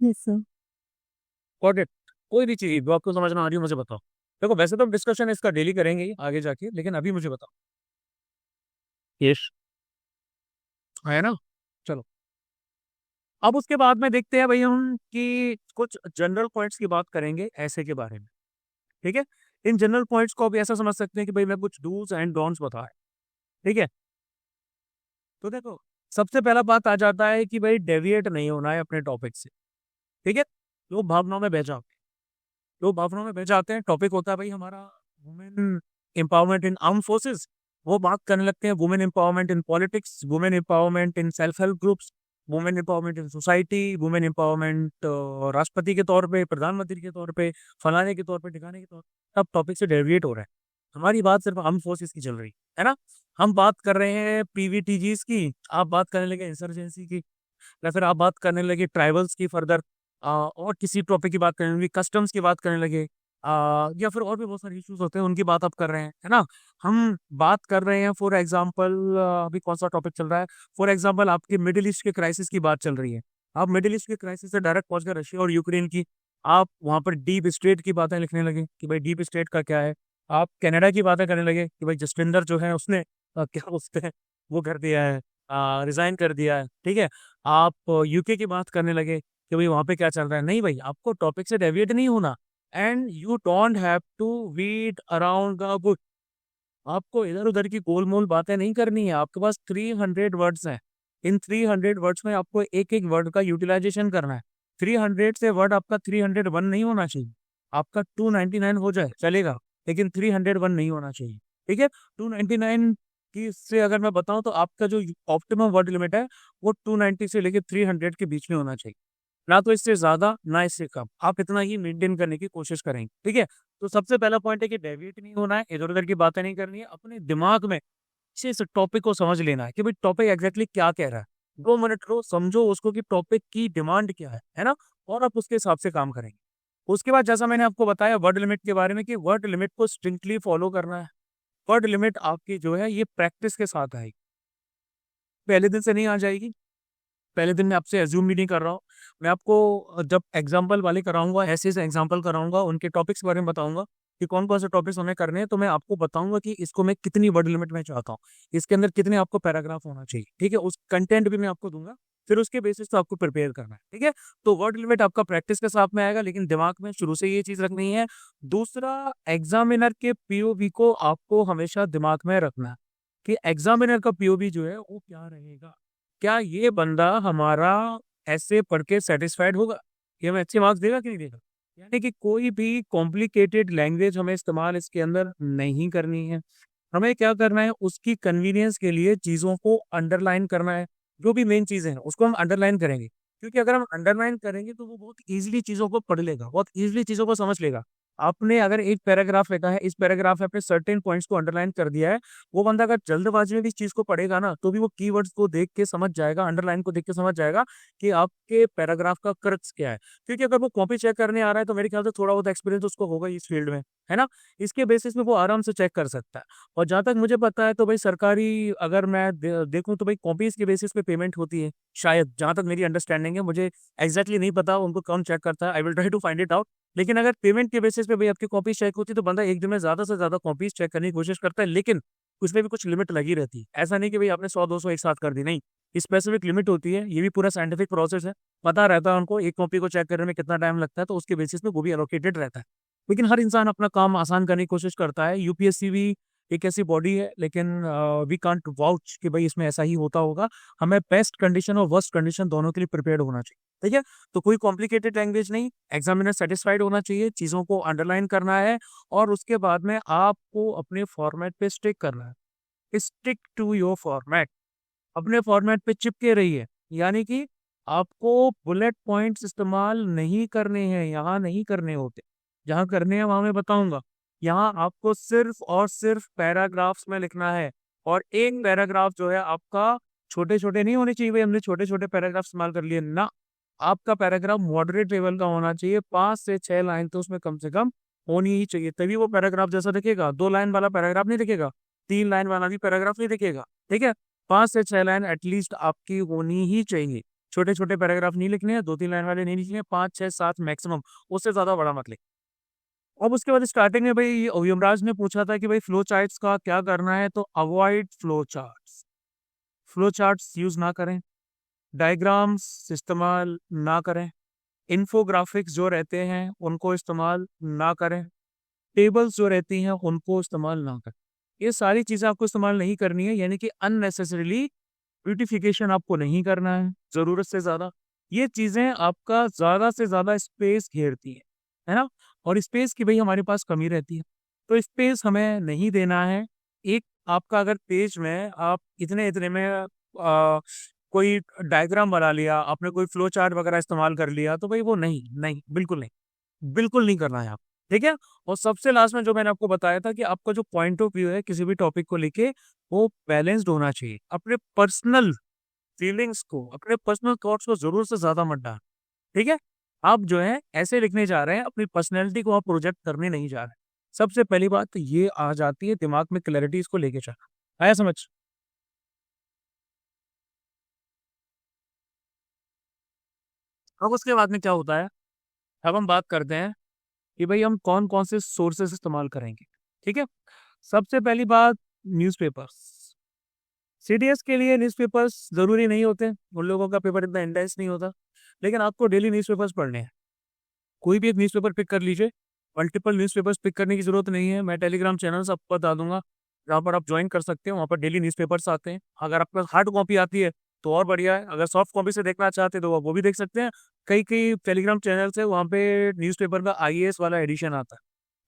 Yes, sir. Got it? कोई भी चीज जो आपको समझ में आ रही हो मुझे बताओ। देखो वैसे तो हम डिस्कशन इसका डेली करेंगे ही आगे जाके, लेकिन अभी मुझे बताओ। यस। है ना? चलो, अब उसके बाद में देखते हैं भाई हम कि कुछ जनरल पॉइंट्स की बात करेंगे ऐसे के बारे में। ठीक है, इन जनरल पॉइंट्स को भी ऐसा समझ सकते हैं कि भाई मैं कुछ डूज एंड डोंट्स बता है। ठीक है, तो देखो सबसे पहला बात आ जाता है कि भाई डेविएट नहीं होना है अपने टॉपिक से। ठीक है, लोग भावनाओं में बह जाते हैं, लोग भावनाओं में बह जाते हैं। टॉपिक होता है भाई हमारा वुमेन एम्पावरमेंट इन आर्म फोर्सेस, वो बात करने लगते हैं women empowerment in politics, women empowerment in self help groups, women empowerment in society, women empowerment राष्ट्रपति के तौर पे, प्रधानमंत्री के तौर पे, फलाने के तौर पे, ठिकाने के तौर पे। सब टॉपिक से डेविएट हो रहा है। हमारी बात सिर्फ आर्म फोर्सेस की चल रही है ना। हम बात कर रहे हैं पीवीटीजीज की, आप बात करने लगे इंसर्जेंसी की, या फिर आप बात करने लगे ट्राइबल्स की फर्दर, और किसी टॉपिक की बात करने लगे, कस्टम्स की बात करने लगे, या फिर और भी बहुत सारे इश्यूज होते हैं उनकी बात आप कर रहे हैं, है ना। हम बात कर रहे हैं फॉर एग्जांपल, अभी कौन सा टॉपिक चल रहा है, फॉर एग्जांपल आपके मिडिल ईस्ट के क्राइसिस की बात चल रही है। आप मिडिल ईस्ट के क्राइसिस से डायरेक्ट पहुंच गए रशिया और यूक्रेन की, आप वहां पर डीप स्टेट की बातें लिखने लगे कि भाई डीप स्टेट का क्या है। आप कनाडा की बातें करने लगे कि भाई जसविंदर जो है उसने क्या बोलते हैं वो कर दिया है, रिजाइन कर दिया है। ठीक है, आप यूके की बात करने लगे कि भाई वहां पे क्या चल रहा है। नहीं भाई, आपको टॉपिक से डेविएट नहीं होना, and you don't have to beat around the bush. आपको इधर उधर की गोलमोल बातें नहीं करनी है। आपके पास 300 वर्ड्स हैं, इन 300 वर्ड्स में आपको एक एक वर्ड का यूटिलाइजेशन करना है। 300 से वर्ड आपका 301 नहीं होना चाहिए। आपका 299 हो जाए चलेगा, लेकिन 301 नहीं होना चाहिए। ठीक है, 299 की से अगर मैं बताऊं तो आपका जो ऑप्टिमम वर्ड लिमिट है वो 290 से लेकर 300 के बीच में होना चाहिए, ना तो इससे ज्यादा ना इससे कम। आप इतना ही मेंटेन करने की कोशिश करेंगे। ठीक है, तो सबसे पहला पॉइंट है कि डेविएट नहीं होना है, इधर उधर की बातें नहीं करनी है। अपने दिमाग में इस टॉपिक को समझ लेना है कि भाई टॉपिक एग्जैक्टली क्या कह रहा है। 2 मिनट लो, समझो उसको कि टॉपिक की डिमांड क्या है ना, और आप उसके हिसाब से काम करेंगे। उसके बाद जैसा मैंने आपको बताया वर्ड लिमिट के बारे में कि वर्ड लिमिट को स्ट्रिक्टली फॉलो करना है। वर्ड लिमिट आपकी जो है ये प्रैक्टिस के साथ आएगी, पहले दिन से नहीं आ जाएगी। पहले दिन मैं आपसे एज्यूम भी नहीं कर रहा हूँ, मैं आपको जब एग्जाम्पल वाले कराऊंगा, ऐसे ऐसे एग्जाम्पल कराऊंगा, उनके टॉपिक्स के बारे में बताऊंगा कि कौन कौन से टॉपिक्स हमें करने हैं, तो मैं आपको बताऊंगा कि इसको मैं कितनी वर्ड लिमिट में चाहता हूँ, इसके अंदर कितने आपको पैराग्राफ होना चाहिए। ठीक है, उस कंटेंट भी मैं आपको दूंगा, फिर उसके बेसिस पे आपको प्रिपेयर करना है। ठीक है, तो वर्ड लिमिट आपका प्रैक्टिस के साथ में आएगा, लेकिन दिमाग में शुरू से ये चीज रखनी है। दूसरा, एग्जामिनर के पीओवी को आपको हमेशा दिमाग में रखना है कि एग्जामिनर का पीओवी जो है वो क्या रहेगा। क्या ये बंदा हमारा ऐसे पढ़ के सेटिस्फाइड होगा, ये हमें अच्छे मार्क्स देगा कि नहीं देगा। यानी कि कोई भी कॉम्प्लिकेटेड लैंग्वेज हमें इस्तेमाल इसके अंदर नहीं करनी है। हमें क्या करना है, उसकी कन्वीनियंस के लिए चीज़ों को अंडरलाइन करना है। जो भी मेन चीज़ें हैं उसको हम अंडरलाइन करेंगे, क्योंकि अगर हम अंडरलाइन करेंगे तो वो बहुत ईजिली चीज़ों को पढ़ लेगा, बहुत ईजिली चीज़ों को समझ लेगा। आपने अगर एक पैराग्राफ लिखा है, इस पैराग्राफ में आपने सर्टेन पॉइंट्स को अंडरलाइन कर दिया है, वो बंदा अगर जल्दबाजी में भी इस चीज को पढ़ेगा ना, तो भी वो कीवर्ड्स को देख के समझ जाएगा, अंडरलाइन को देख के समझ जाएगा कि आपके पैराग्राफ का क्रक्स क्या है। क्योंकि अगर वो कॉपी चेक करने आ रहा है तो मेरे ख्याल से थोड़ा बहुत एक्सपीरियंस उसको होगा इस फील्ड में, है ना। इसके बेसिस में वो आराम से चेक कर सकता है। और जहां तक मुझे पता है तो भाई सरकारी, अगर मैं देखूं तो भाई कॉपीज के बेसिस पे पेमेंट होती है शायद, जहां तक मेरी अंडरस्टैंडिंग है। मुझे एग्जैक्टली नहीं पता उनको कौन चेक करता है, I will try to find it out. लेकिन अगर पेमेंट के बेसिस पे भाई आपकी कॉपी चेक होती है तो बंदा एक दिन में ज्यादा से ज्यादा कॉपीज चेक करने की कोशिश करता है, लेकिन उसमें भी कुछ लिमिट लगी रहती है। ऐसा नहीं कि भाई आपने 100-200 एक साथ कर दी, नहीं, स्पेसिफिक लिमिट होती है। ये भी पूरा साइंटिफिक प्रोसेस है, पता रहता है उनको एक कॉपी को चेक करने में कितना टाइम लगता है, तो उसके बेसिस पे वो भी एलोकेटेड रहता है। लेकिन हर इंसान अपना काम आसान करने की कोशिश करता है। यूपीएससी भी एक ऐसी बॉडी है, लेकिन वी कांट वाउच कि भाई इसमें ऐसा ही होता होगा। हमें बेस्ट कंडीशन और वर्स्ट कंडीशन दोनों के लिए प्रिपेयर्ड होना चाहिए, ठीक है। तो कोई कॉम्प्लिकेटेड लैंग्वेज नहीं, एग्जामिनर सेटिस्फाइड होना चाहिए, चीज़ों को अंडरलाइन करना है और उसके बाद में आपको अपने फॉर्मेट पे स्टिक करना है। स्टिक टू योर फॉर्मेट, अपने फॉर्मेट पे चिपके रहिए। यानी कि आपको बुलेट पॉइंट्स इस्तेमाल नहीं करने हैं, यहाँ नहीं करने होते। जहाँ करने हैं वहां मैं बताऊंगा। यहाँ आपको सिर्फ और सिर्फ पैराग्राफ्स में लिखना है। और एक पैराग्राफ जो है आपका, छोटे छोटे नहीं होने चाहिए भाई हमने छोटे छोटे पैराग्राफ इस्तेमाल कर लिए ना। आपका पैराग्राफ मॉडरेट लेवल का होना चाहिए, 5 से 6 लाइन तो उसमें कम से कम होनी ही चाहिए, तभी वो पैराग्राफ जैसा दिखेगा। 2 लाइन वाला पैराग्राफ नहीं दिखेगा, 3 लाइन वाला भी पैराग्राफ नहीं दिखेगा, ठीक है। 5 से 6 लाइन एटलीस्ट आपकी होनी ही चाहिए। छोटे छोटे पैराग्राफ नहीं लिखने हैं, 2-3 लाइन वाले नहीं लिखने हैं, 5-6-7 मैक्सिमम, उससे ज्यादा बड़ा मत लिख। अब उसके बाद स्टार्टिंग में भाई यमराज ने पूछा था कि भाई फ्लो चार्ट्स का क्या करना है, तो avoid flow charts. Flow charts use ना करें, डायग्राम्स इस्तेमाल ना करें, इन्फोग्राफिक्स जो रहते हैं उनको इस्तेमाल ना करें, टेबल्स जो रहती हैं उनको इस्तेमाल ना करें। ये सारी चीज़ें आपको इस्तेमाल नहीं करनी है, यानी कि अननेसेसरीली ब्यूटिफिकेशन आपको नहीं करना है ज़रूरत से ज़्यादा। ये चीज़ें आपका ज़्यादा से ज़्यादा स्पेस घेरती है ना। और स्पेस की भाई हमारे पास कमी रहती है, तो स्पेस हमें नहीं देना है। एक आपका अगर पेज में आप इतने इतने में कोई डायग्राम बना लिया आपने, कोई फ्लो चार्ट वगैरह इस्तेमाल कर लिया, तो भाई वो नहीं नहीं बिल्कुल नहीं, बिल्कुल नहीं करना है आप, ठीक है। और सबसे लास्ट में जो मैंने आपको बताया था कि आपका जो पॉइंट ऑफ व्यू है किसी भी टॉपिक को लेके, वो बैलेंस्ड होना चाहिए। अपने पर्सनल फीलिंग्स को, अपने पर्सनल थॉट्स को जरूर से ज्यादा मत डाल, ठीक है। आप जो है ऐसे लिखने जा रहे हैं, अपनी पर्सनैलिटी को आप प्रोजेक्ट करने नहीं जा रहे। सबसे पहली बात तो ये आ जाती है दिमाग में क्लैरिटी इसको लेके चलना, आया समझ। अब उसके बाद में क्या होता है, अब हम बात करते हैं कि भाई हम कौन कौन से सोर्सेस इस्तेमाल करेंगे, ठीक है। सबसे पहली बात, न्यूज़पेपर्स। सीडीएस के लिए न्यूज़पेपर्स जरूरी नहीं होते, उन लोगों का पेपर इतना इंटेंस नहीं होता, लेकिन आपको डेली न्यूज़पेपर्स पढ़ने हैं। कोई भी एक न्यूज़पेपर पिक कर लीजिए, मल्टीपल न्यूज़पेपर्स पिक करने की जरूरत नहीं है। मैं टेलीग्राम चैनल आपको बता दूंगा जहाँ पर आप ज्वाइन कर सकते हो, वहाँ पर डेली न्यूज़पेपर्स आते हैं। अगर आपके पास हार्ड कॉपी आती है तो और बढ़िया है, अगर सॉफ्ट कॉपी से देखना चाहते हैं तो आप वो भी देख सकते हैं। कई कई टेलीग्राम चैनल है, वहाँ पे न्यूज़पेपर का आईएएस वाला एडिशन आता है।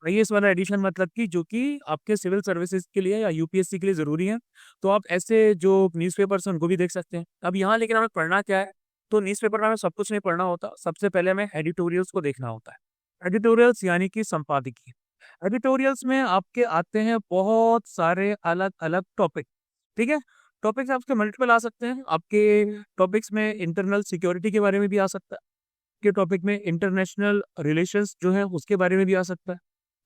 आईएएस वाला एडिशन मतलब कि जो कि आपके सिविल सर्विसेज के लिए या यूपीएससी के लिए जरूरी है, तो आप ऐसे जो न्यूज़पेपर्स हैं उनको भी देख सकते हैं। अब यहाँ लेकिन हमें पढ़ना क्या है, तो न्यूज़पेपर में हमें सब कुछ नहीं पढ़ना होता। सबसे पहले हमें एडिटोरियल्स को देखना होता है। एडिटोरियल्स यानी कि संपादकीय। एडिटोरियल्स में आपके आते हैं बहुत सारे अलग अलग टॉपिक, ठीक है। टॉपिक्स आपके मल्टीपल आ सकते हैं। आपके टॉपिक्स में इंटरनल सिक्योरिटी के बारे में भी आ सकता है, के टॉपिक में इंटरनेशनल रिलेशंस जो है उसके बारे में भी आ सकता है,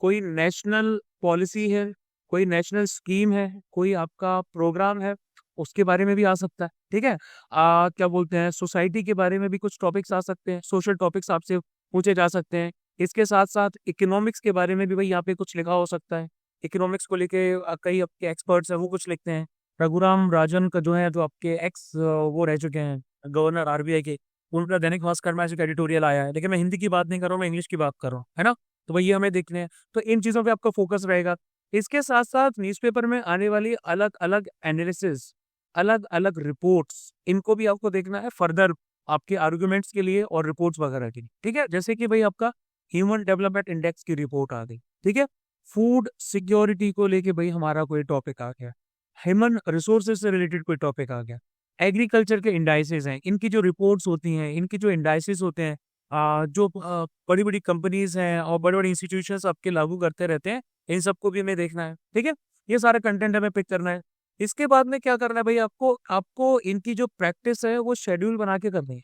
कोई नेशनल पॉलिसी है, कोई नेशनल स्कीम है, कोई आपका प्रोग्राम है, उसके बारे में भी आ सकता है, ठीक है। क्या बोलते हैं, सोसाइटी के बारे में भी कुछ टॉपिक्स आ सकते हैं, सोशल टॉपिक्स आपसे पूछे जा सकते हैं। इसके साथ साथ इकोनॉमिक्स के बारे में भी भाई यहाँ पे कुछ लिखा हो सकता है। इकोनॉमिक्स को लेके कई आपके एक्सपर्ट्स हैं, वो कुछ लिखते हैं। रघुराम राजन का जो है, जो आपके एक्स वो रह चुके हैं गवर्नर आरबीआई के, उनका दैनिक भास्कर में ऐसे एडिटोरियल आया है। लेकिन मैं हिंदी की बात नहीं कर रहा हूँ, मैं इंग्लिश की बात कर रहा हूँ, है ना। तो भाई ये हमें देखने हैं, तो इन चीज़ों पे आपका फोकस रहेगा। इसके साथ साथ न्यूज़पेपर में आने वाली अलग अलग एनालिसिस, अलग अलग रिपोर्ट्स, इनको भी आपको देखना है फर्दर आपके आर्गुमेंट्स के लिए और रिपोर्ट्स वगैरह के लिए, ठीक है। जैसे कि भाई आपका ह्यूमन डेवलपमेंट इंडेक्स की रिपोर्ट आ गई, ठीक है। फूड सिक्योरिटी को लेके भाई हमारा कोई टॉपिक आ गया, ह्यूमन रिसोर्सेज से रिलेटेड कोई टॉपिक आ गया, एग्रीकल्चर के इंडाइसेस हैं, इनकी जो रिपोर्ट्स होती हैं, इनकी जो इंडाइसेस होते हैं, जो बड़ी-बड़ी कंपनीज़ हैं और बड़े-बड़े इंस्टीट्यूशंस आपके लागू करते रहते हैं, इन सबको भी हमें देखना है, ठीक है? ये सारा कंटेंट हमें पिक करना है। इसके बाद में क्या करना है भई आपको आपको इनकी जो प्रैक्टिस है वो शेड्यूल बना के करनी है।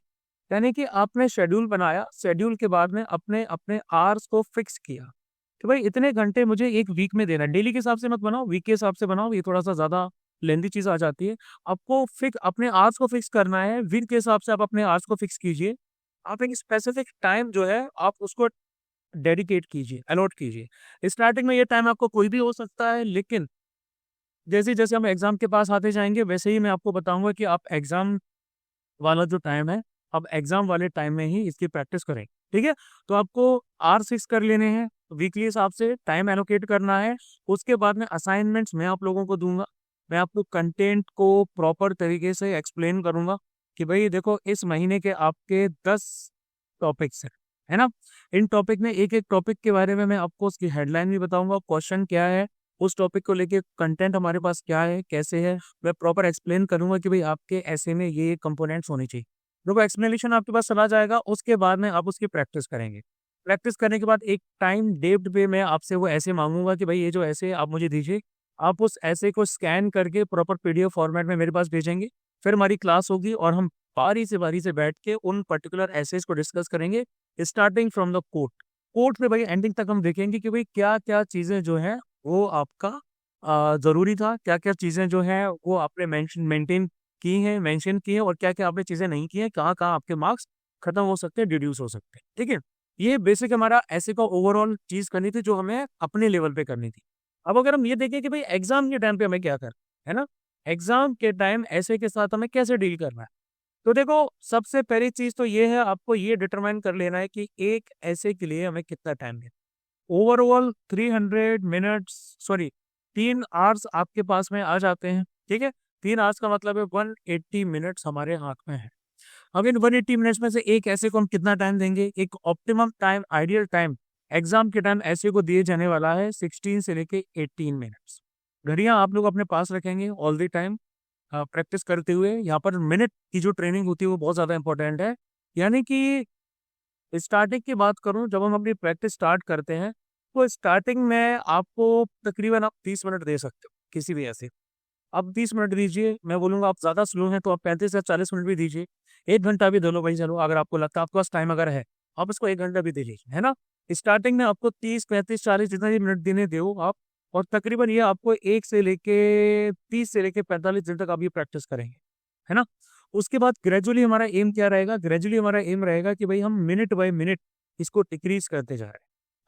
यानी कि आपने शेड्यूल बनाया, शेड्यूल के बाद में अपने अपने आवर्स को फिक्स किया, कि भाई इतने घंटे मुझे 1 वीक में देना है। डेली के हिसाब से मत बनाओ, वीक के हिसाब से बनाओ, ये थोड़ा-सा ज़्यादा लेंथी चीज़ आ जाती है। आपको अपने आवर्स को फिक्स करना है, वीक के हिसाब से आप अपने आवर्स को फिक्स कीजिए। आप एक स्पेसिफिक टाइम जो है आप उसको डेडिकेट कीजिए, अलॉट कीजिए। स्टार्टिंग में ये टाइम आपको कोई भी हो सकता है, लेकिन जैसे-जैसे हम एग्ज़ाम के पास आते जाएँगे, वैसे ही मैं आपको बताऊँगा कि आप एग्ज़ाम वाला जो टाइम है, आप एग्ज़ाम वाले टाइम में ही इसकी प्रैक्टिस करें, ठीक है? तो आपको आवर फिक्स कर लेने हैं, वीकली हिसाब से टाइम एलोकेट करना है। उसके बाद में असाइनमेंट्स मैं आप लोगों को दूँगा। मैं आपको कंटेंट को प्रॉपर तरीके से एक्सप्लेन करूँगा कि भई देखो इस महीने के आपके 10 टॉपिक्स हैं, है ना? इन टॉपिक में एक-एक टॉपिक के बारे में मैं आपको उसकी हेडलाइन भी बताऊँगा, क्वेश्चन क्या है, उस टॉपिक को लेके कंटेंट हमारे पास क्या है, कैसे है, मैं प्रॉपर एक्सप्लेन करूँगा कि भई आपके ऐसे में ये कंपोनेंट्स होने चाहिए। जब वो एक्सप्लेनेशन आपके पास चला जाएगा, उसके बाद में आप उसकी प्रैक्टिस करेंगे। प्रैक्टिस करने के बाद एक टाइम डेट पे मैं आपसे वो ऐसे माँगूँगा कि भई ये जो ऐसे आप मुझे दीजिए। आप उस ऐसे को स्कैन करके प्रॉपर पीडीएफ फॉर्मेट में मेरे पास भेजेंगे। फिर हमारी क्लास होगी और हम बारी से बैठ के उन पर्टिकुलर एसेस को डिस्कस करेंगे, starting from the quote. Quote पे भाई एंडिंग तक हम देखेंगे कि भई क्या-क्या चीज़ें जो हैं वो आपका ज़रूरी था, क्या-क्या चीज़ें जो हैं वो आपने मेंशन की हैं और क्या-क्या आपने चीज़ें नहीं की हैं, कहाँ-कहाँ आपके मार्क्स खत्म हो सकते हैं, डिड्यूस हो सकते हैं, ठीक है? ये बेसिक हमारा ऐसे का ओवरऑल चीज़ करनी थी जो हमें अपने लेवल पे करनी थी। अब अगर हम ये देखें कि भई एग्ज़ाम के टाइम पे हमें क्या करना है ना? एग्ज़ाम के टाइम ऐसे के साथ हमें कैसे डील करना है? तो देखो, सबसे पहली चीज़ तो ये है आपको ये डिटरमाइन कर लेना है कि एक ऐसे के लिए हमें कितना टाइम देना है। ओवरऑल 300 मिनट्स सॉरी 3 आवर्स आपके पास में आ जाते हैं, ठीक है? 3 आवर्स का मतलब है 180 मिनट्स हमारे हाथ में है। अब इन 180 मिनट्स में से एक ऐसे को हम कितना टाइम देंगे? एक optimum time, ideal time exam के टाइम ऐसे को दिए जाने वाला है 16 से लेके 18 मिनट्स। घड़ियाँ आप लोग अपने पास रखेंगे ऑल द टाइम प्रैक्टिस करते हुए। यहाँ पर मिनट की जो ट्रेनिंग होती है वो बहुत ज़्यादा इम्पोर्टेंट है। यानी कि स्टार्टिंग की बात करूँ जब हम अपनी प्रैक्टिस स्टार्ट करते हैं, तो स्टार्टिंग में आपको तकरीबन आप 30 मिनट दे सकते हो, किसी भी ऐसे। आप 30 मिनट दीजिए, मैं बोलूँगा आप ज़्यादा स्लो हैं तो आप 35 या 40 मिनट भी दीजिए। 1 घंटा भी दे लो भाई चलो अगर आपको लगता है आपके पास टाइम अगर है, आप इसको 1 घंटा भी दे लीजिए, है ना? स्टार्टिंग में आपको 30, 35, 40 जितना भी मिनट देने दो आप और तकरीबन ये आपको 1 से लेके 30 से लेके 45 दिन तक आप ये प्रैक्टिस करेंगे, है ना? उसके बाद ग्रेजुअली हमारा एम क्या रहेगा? ग्रेजुअली हमारा एम रहेगा कि भई हम मिनट बाय मिनट इसको डिक्रीज़ करते जा रहे हैं।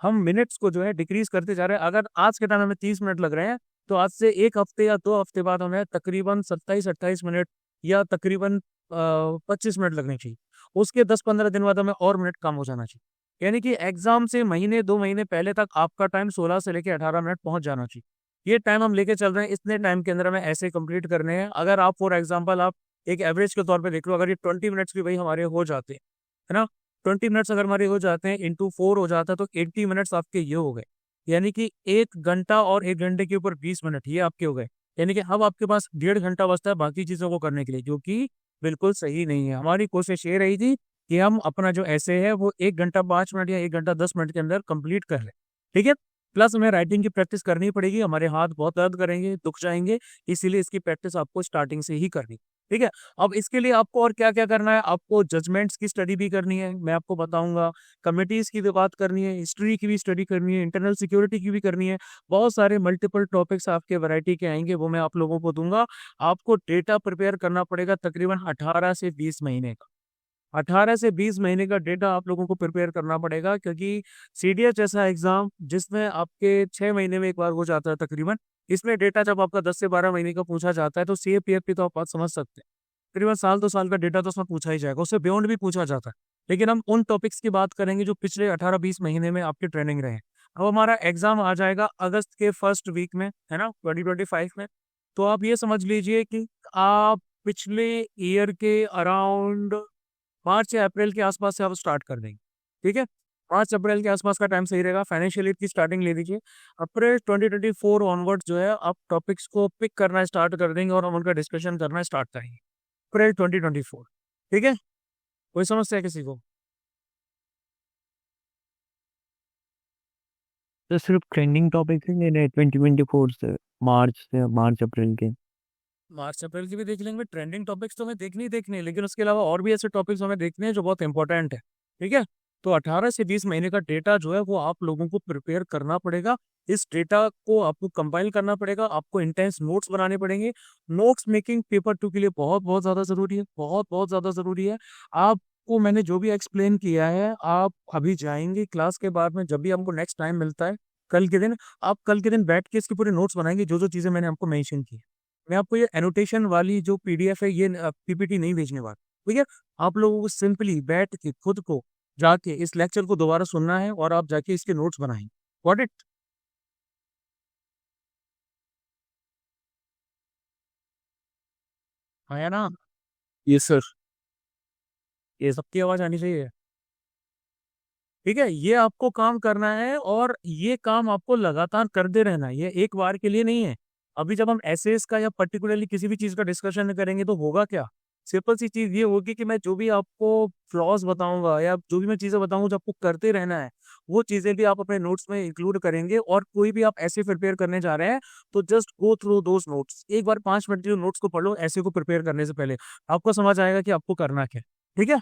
हम मिनट्स को जो है डिक्रीज़ करते जा रहे हैं। अगर आज के टाइम में हमें 30 मिनट लग रहे हैं, तो आज से 1 हफ्ते या 2 हफ्ते बाद हमें तकरीबन 27-28 मिनट या तकरीबन 25 मिनट लगने चाहिए। उसके 10-15 दिन बाद हमें और मिनट कम हो जाना चाहिए। यानी कि एग्ज़ाम से महीने 2 महीने पहले तक आपका टाइम 16 से लेके 18 मिनट पहुँच जाना चाहिए। ये टाइम हम लेके चल रहे हैं, इतने टाइम के अंदर हमें ऐसे कंप्लीट करने हैं। अगर आप फॉर एग्ज़ाम्पल आप एक एवरेज के तौर पे देख लो, अगर ये 20 मिनट्स भी भई हमारे हो जाते हैं, है ना? 20 मिनट्स अगर हमारे हो जाते हैं, इंटू 4 हो जाता है, तो 80 मिनट्स आपके ये हो गए। यानी कि 1 घंटा और 1 घंटे के ऊपर 20 मिनट, ये आपके हो गए। यानी कि अब आपके पास डेढ़ घंटा बचता है बाकी चीज़ों को करने के लिए, जो कि बिल्कुल सही नहीं है। हमारी कोशिश ये रही थी कि हम अपना जो एसे है, वो 1 घंटा 5 मिनट या 1 घंटा 10 मिनट के अंदर कंप्लीट कर लें, ठीक है? प्लस हमें राइटिंग की प्रैक्टिस करनी पड़ेगी, हमारे हाथ बहुत दर्द करेंगे, दुख जाएँगे, इसीलिए इसकी प्रैक्टिस आपको स्टार्टिंग से ही करनी, ठीक है? अब इसके लिए आपको और क्या-क्या करना है, आपको जजमेंट्स की स्टडी भी करनी है, मैं आपको बताऊँगा, कमिटीज़ की भी बात करनी है, हिस्ट्री की भी स्टडी करनी है, इंटरनल सिक्योरिटी की भी करनी है, बहुत सारे मल्टीपल टॉपिक्स आपके वैरायटी के आएँगे, वो मैं आप लोगों को दूँगा। आपको डेटा प्रिपेयर करना पड़ेगा तकरीबन 18 से 20 महीने का। 18 से 20 महीने का डेटा आप लोगों को प्रिपेयर करना पड़ेगा क्योंकि सीडीएस जैसा एग्ज़ाम जिसमें आपके 6 महीने में एक बार हो जाता है तकरीबन, इसमें डेटा जब आपका 10 से 12 महीने का पूछा जाता है तो सीएपीएफ की तो आप बात समझ सकते हैं। तकरीबन साल 2 साल का डेटा तो उसमें पूछा ही जाएगा, उससे बियॉन्ड भी पूछा जाता है। लेकिन हम उन टॉपिक्स की बात करेंगे जो पिछले 18-20 महीने में आपकी ट्रेनिंग रहे हैं। अब हमारा एग्ज़ाम आ जाएगा अगस्त के फर्स्ट वीक में, है ना? 2025 में। तो आप ये समझ लीजिए कि आप पिछले ईयर के अराउंड मार्च या अप्रैल के आसपास से आप स्टार्ट कर देंगे, ठीक है? मार्च अप्रैल के आसपास का टाइम सही रहेगा, फाइनेंशियल ईयर की स्टार्टिंग ले लीजिए। अप्रैल 2024 ऑनवर्ड्स जो है आप टॉपिक्स को पिक करना स्टार्ट कर देंगे और हम उनका डिस्कशन करना स्टार्ट करेंगे। अप्रैल 2024 ठीक है? कोई समस्या है किसी को? तो सिर्फ ट्रेंडिंग टॉपिक ही लेने 2024 से मार्च अप्रैल के। मार्च अप्रैल की भी देख लेंगे। ट्रेंडिंग टॉपिक्स तो हमें देखने ही देखने हैं, लेकिन उसके अलावा और भी ऐसे टॉपिक्स हमें देखने हैं जो बहुत इंपॉर्टेंट है। ठीक है, तो 18 से 20 महीने का डेटा जो है वो आप लोगों को प्रिपेयर करना पड़ेगा। इस डेटा को आपको कंपाइल करना पड़ेगा, आपको इंटेंस नोट्स बनाने पड़ेंगे। नोट्स मेकिंग पेपर 2 के लिए बहुत बहुत ज़्यादा ज़रूरी है, बहुत बहुत ज़्यादा ज़रूरी है। आपको मैंने जो भी एक्सप्लेन किया है, आप अभी जाएंगे क्लास के बाद में, जब भी आपको नेक्स्ट टाइम मिलता है कल के दिन, आप कल के दिन बैठ के इसके पूरे नोट्स बनाएंगे, जो जो चीज़ें मैंने आपको मेंशन की। मैं आपको ये एनोटेशन वाली जो पीडीएफ है, ये पीपीटी नहीं भेजने वाला। ठीक है, आप लोगों को सिंपली बैठ के खुद को जाके इस लेक्चर को दोबारा सुनना है और आप जाके इसके नोट्स बनाएं। Got it? आया ना? Yes sir. ये सबकी आवाज आनी चाहिए। ठीक है, ये आपको काम करना है और ये काम आपको लगातार करते रहना है, ये एक बार के लिए नहीं है। अभी जब हम एसेस का या पर्टिकुलरली किसी भी चीज का डिस्कशन करेंगे तो होगा क्या? सिंपल सी चीज ये होगी कि मैं जो भी आपको फ्लॉज बताऊंगा या जो भी मैं चीजें बताऊंगा जो आपको करते रहना है, वो चीजें भी आप अपने नोट्स में इंक्लूड करेंगे। और कोई भी आप ऐसे प्रिपेयर करने जा रहे हैं तो जस्ट गो थ्रू दोस नोट्स, एक बार 5 मिनट के नोट्स को पढ़ लो ऐसे को प्रिपेयर करने से पहले, आपको समझ आएगा कि आपको करना क्या है। ठीक है।